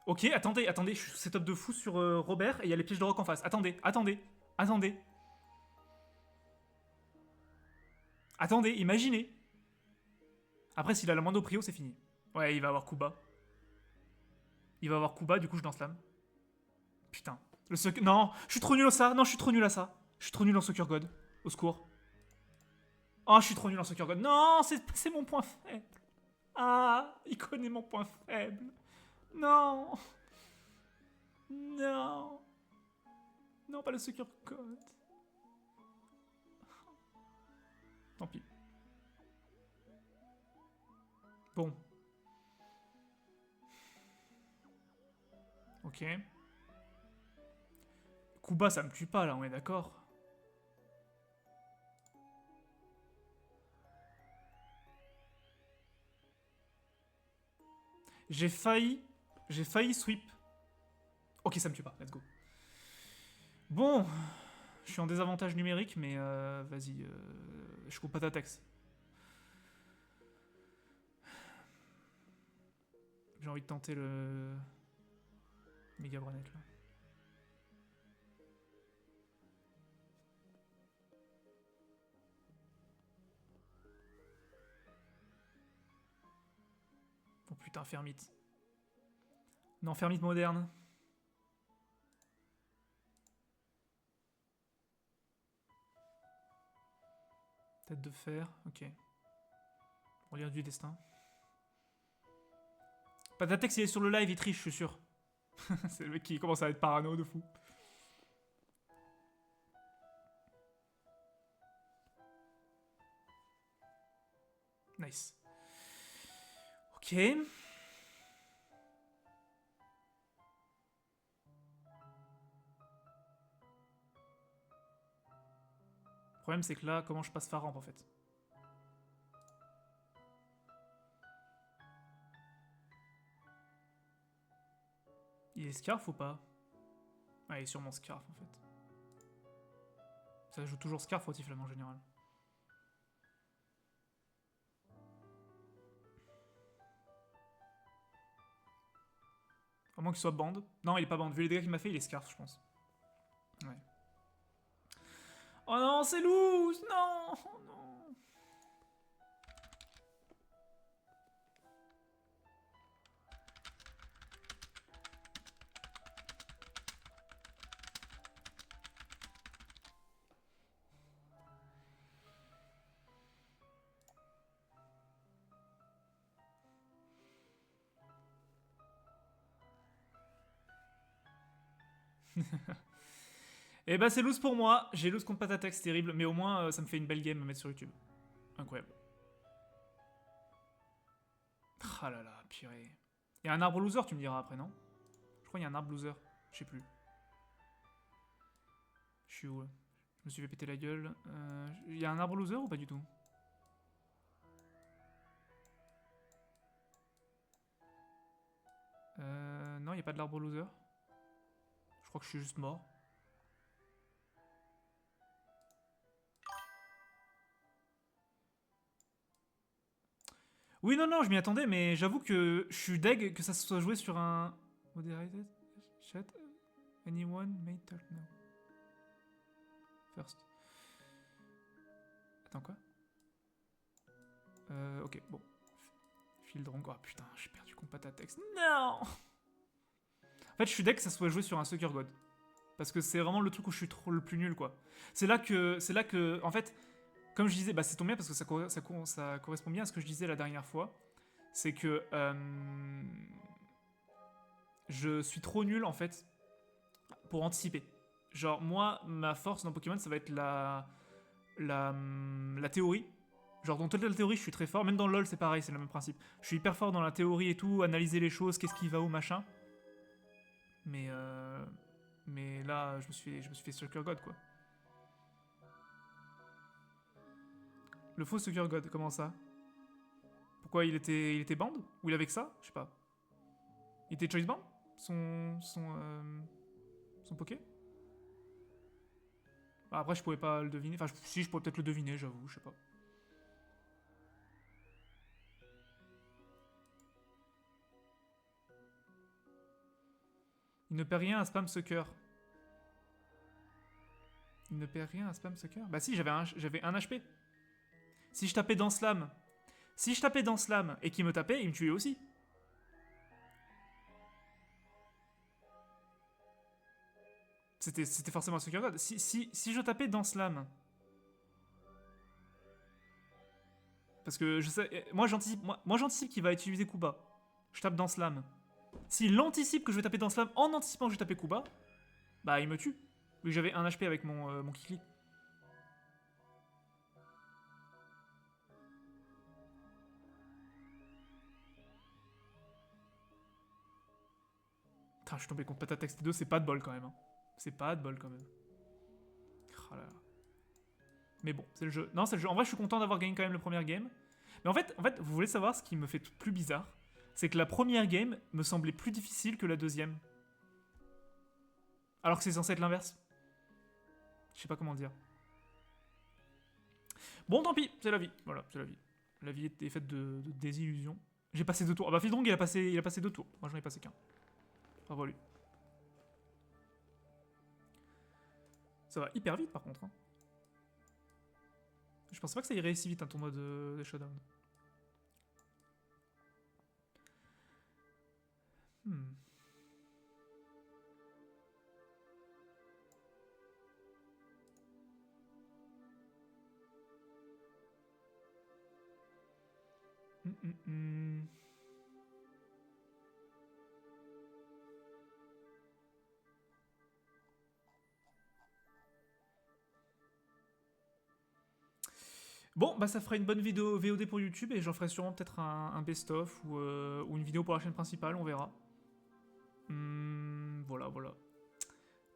Ok, attendez, je suis setup de fou sur Robert et il y a les pièges de rock en face. Attendez. Attendez, imaginez. Après, s'il a la moindre prio, c'est fini. Ouais, il va avoir Kuba. Du coup je lance l'âme. Putain. Non, je suis trop nul à ça. Je suis trop nul en Soccer God. Au secours. Oh, je suis trop nul en Soccer God. Non, c'est mon point faible. Ah, il connaît mon point faible. Non. Non, pas le Soccer God. Tant pis. Bon. Ok. Kuba, ça me tue pas, là, on est d'accord. J'ai failli sweep. Ok, ça me tue pas, let's go. Bon, je suis en désavantage numérique, mais vas-y, je coupe pas ta texte. J'ai envie de tenter le méga grenade là. Oh putain, Fermite. Non, Fermite moderne. Tête de fer, ok. Relire du destin. Patatex, il est sur le live, il triche, je suis sûr. C'est le mec qui commence à être parano de fou. Nice. Ok. Le problème, c'est que là, comment je passe Faramp en fait? Il est Scarf ou pas? Ah, il est sûrement Scarf en fait. Ça joue toujours Scarf au Tiflam en général. À moins qu'il soit bande. Non, il est pas bande. Vu les dégâts qu'il m'a fait, il est Scarf, je pense. Ouais. Oh non, c'est loose. Non, oh non. Et bah c'est loose pour moi. J'ai loose contre Patatex, c'est terrible. Mais au moins, ça me fait une belle game à mettre sur YouTube. Incroyable. Ah là là, purée. Il y a un arbre loser, tu me diras après, non? Je crois qu'il y a un arbre loser. Je sais plus. Je suis où là? Je me suis fait péter la gueule. Il y a un arbre loser ou pas du tout? Non, il n'y a pas de l'arbre loser. Je crois que je suis juste mort. Oui, non, je m'y attendais, mais j'avoue que je suis deg que ça se soit joué sur un... Moderated chat. Anyone may talk now. First. Attends, quoi? Ok, bon. Field wrong. Oh putain, j'ai perdu contre Patatex. Non! En fait, je suis deg que ça soit joué sur un Sucker God. Parce que c'est vraiment le truc où je suis trop le plus nul, quoi. C'est là que, en fait, comme je disais, bah c'est tombé bien parce que ça correspond bien à ce que je disais la dernière fois. C'est que je suis trop nul, en fait, pour anticiper. Genre, moi, ma force dans Pokémon, ça va être la théorie. Genre, dans toute la théorie, je suis très fort. Même dans LoL, c'est pareil, c'est le même principe. Je suis hyper fort dans la théorie et tout, analyser les choses, qu'est-ce qui va où, machin. Mais là, je me suis fait Sucker God, quoi. Le faux Sucker God, comment ça? Pourquoi il était band? Ou il avait que ça? Je sais pas. Il était choice band? Son poké? Après, je pouvais pas le deviner. Enfin, si, je pourrais peut-être le deviner, j'avoue, je sais pas. Il ne perd rien à spam sucker. Il ne perd rien à spam sucker. Bah si, j'avais un HP. Si je tapais dans Slam... Si je tapais dans Slam et qu'il me tapait, il me tuait aussi. C'était forcément un sucker god. Si je tapais dans Slam... Parce que je sais... Moi, j'anticipe qu'il va utiliser Kuba. Je tape dans Slam. S'il anticipe que je vais taper dans Slam en anticipant que je vais taper Kuba, bah il me tue. Vu que j'avais un HP avec mon Kikli. Putain, je suis tombé contre Patatex T2, c'est pas de bol quand même. Hein. C'est pas de bol quand même. Oh là là. Mais bon, c'est le jeu. Non, c'est le jeu. En vrai, je suis content d'avoir gagné quand même le premier game. Mais en fait, vous voulez savoir ce qui me fait plus bizarre? C'est que la première game me semblait plus difficile que la deuxième. Alors que c'est censé être l'inverse. Je sais pas comment dire. Bon, tant pis, c'est la vie. Voilà, c'est la vie. La vie est faite de désillusions. J'ai passé 2 tours. Ah bah, Fildrong, il a passé 2 tours. Moi, j'en ai passé qu'un. Bravo à lui. Ça va hyper vite, par contre. Hein. Je pensais pas que ça irait si vite, un tournoi de Showdown. Bon, bah ça fera une bonne vidéo VOD pour YouTube et j'en ferai sûrement peut-être un best-of ou une vidéo pour la chaîne principale, on verra. Voilà, voilà.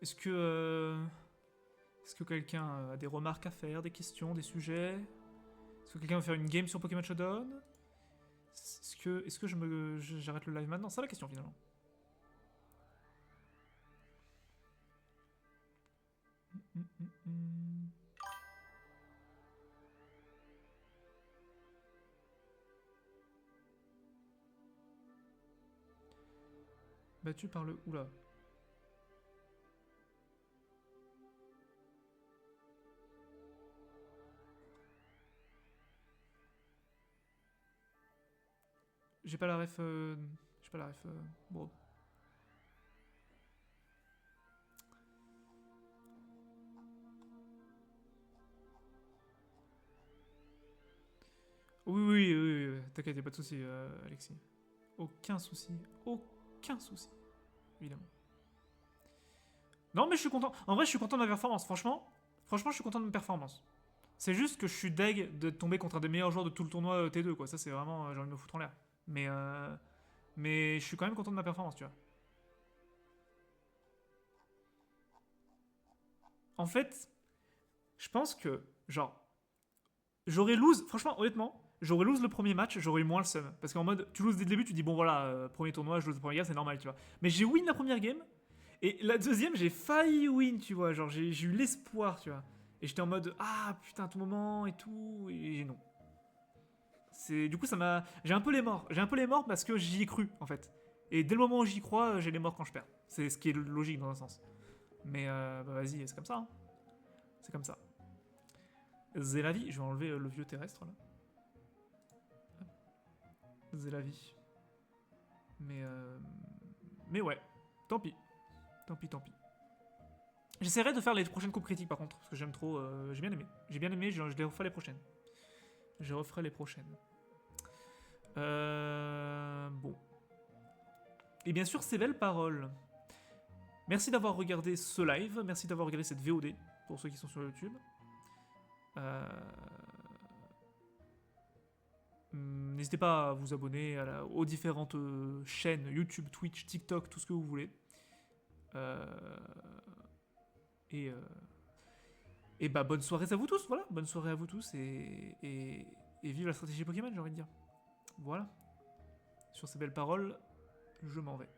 Est-ce que quelqu'un a des remarques à faire, des questions, des sujets? Est-ce que quelqu'un veut faire une game sur Pokémon Showdown? Est-ce que j'arrête le live maintenant? C'est la question finalement. Battu par le... Oula. J'ai pas la ref... J'ai pas la ref... Bon. Oui. T'inquiète, y'a pas de soucis, Alexis. Aucun souci. Aucun souci. Évidemment. Non, mais je suis content. En vrai, je suis content de ma performance. Franchement, je suis content de ma performance. C'est juste que je suis deg de tomber contre un des meilleurs joueurs de tout le tournoi T2, quoi. Ça, c'est vraiment... J'ai envie de me foutre en l'air. Mais je suis quand même content de ma performance, tu vois. En fait, je pense que, genre, j'aurais lose, franchement, honnêtement, j'aurais lose le premier match, j'aurais eu moins le seum. Parce qu'en mode, tu loses dès le début, tu dis, bon voilà, premier tournoi, je lose le premier game, c'est normal, tu vois. Mais j'ai win la première game, et la deuxième, j'ai failli win, tu vois. Genre, j'ai eu l'espoir, tu vois. Et j'étais en mode, ah putain, à tout moment, et tout, et non. Du coup, ça m'a. J'ai un peu les morts. J'ai un peu les morts parce que j'y ai cru, en fait. Et dès le moment où j'y crois, j'ai les morts quand je perds. C'est ce qui est logique dans un sens. Mais bah vas-y, c'est comme ça. Hein. C'est comme ça. C'est la vie. Je vais enlever le vieux terrestre là. C'est la vie. Mais ouais. Tant pis. Tant pis. J'essaierai de faire les prochaines coupes critiques par contre. Parce que j'aime trop. J'ai bien aimé. Je les referai les prochaines. Je referai les prochaines. Bon. Et bien sûr, ces belles paroles. Merci d'avoir regardé ce live. Merci d'avoir regardé cette VOD. Pour ceux qui sont sur YouTube. N'hésitez pas à vous abonner aux différentes chaînes YouTube, Twitch, TikTok, tout ce que vous voulez. Et bah bonne soirée à vous tous, voilà. Bonne soirée à vous tous et vive la stratégie Pokémon, j'ai envie de dire. Voilà. Sur ces belles paroles, je m'en vais.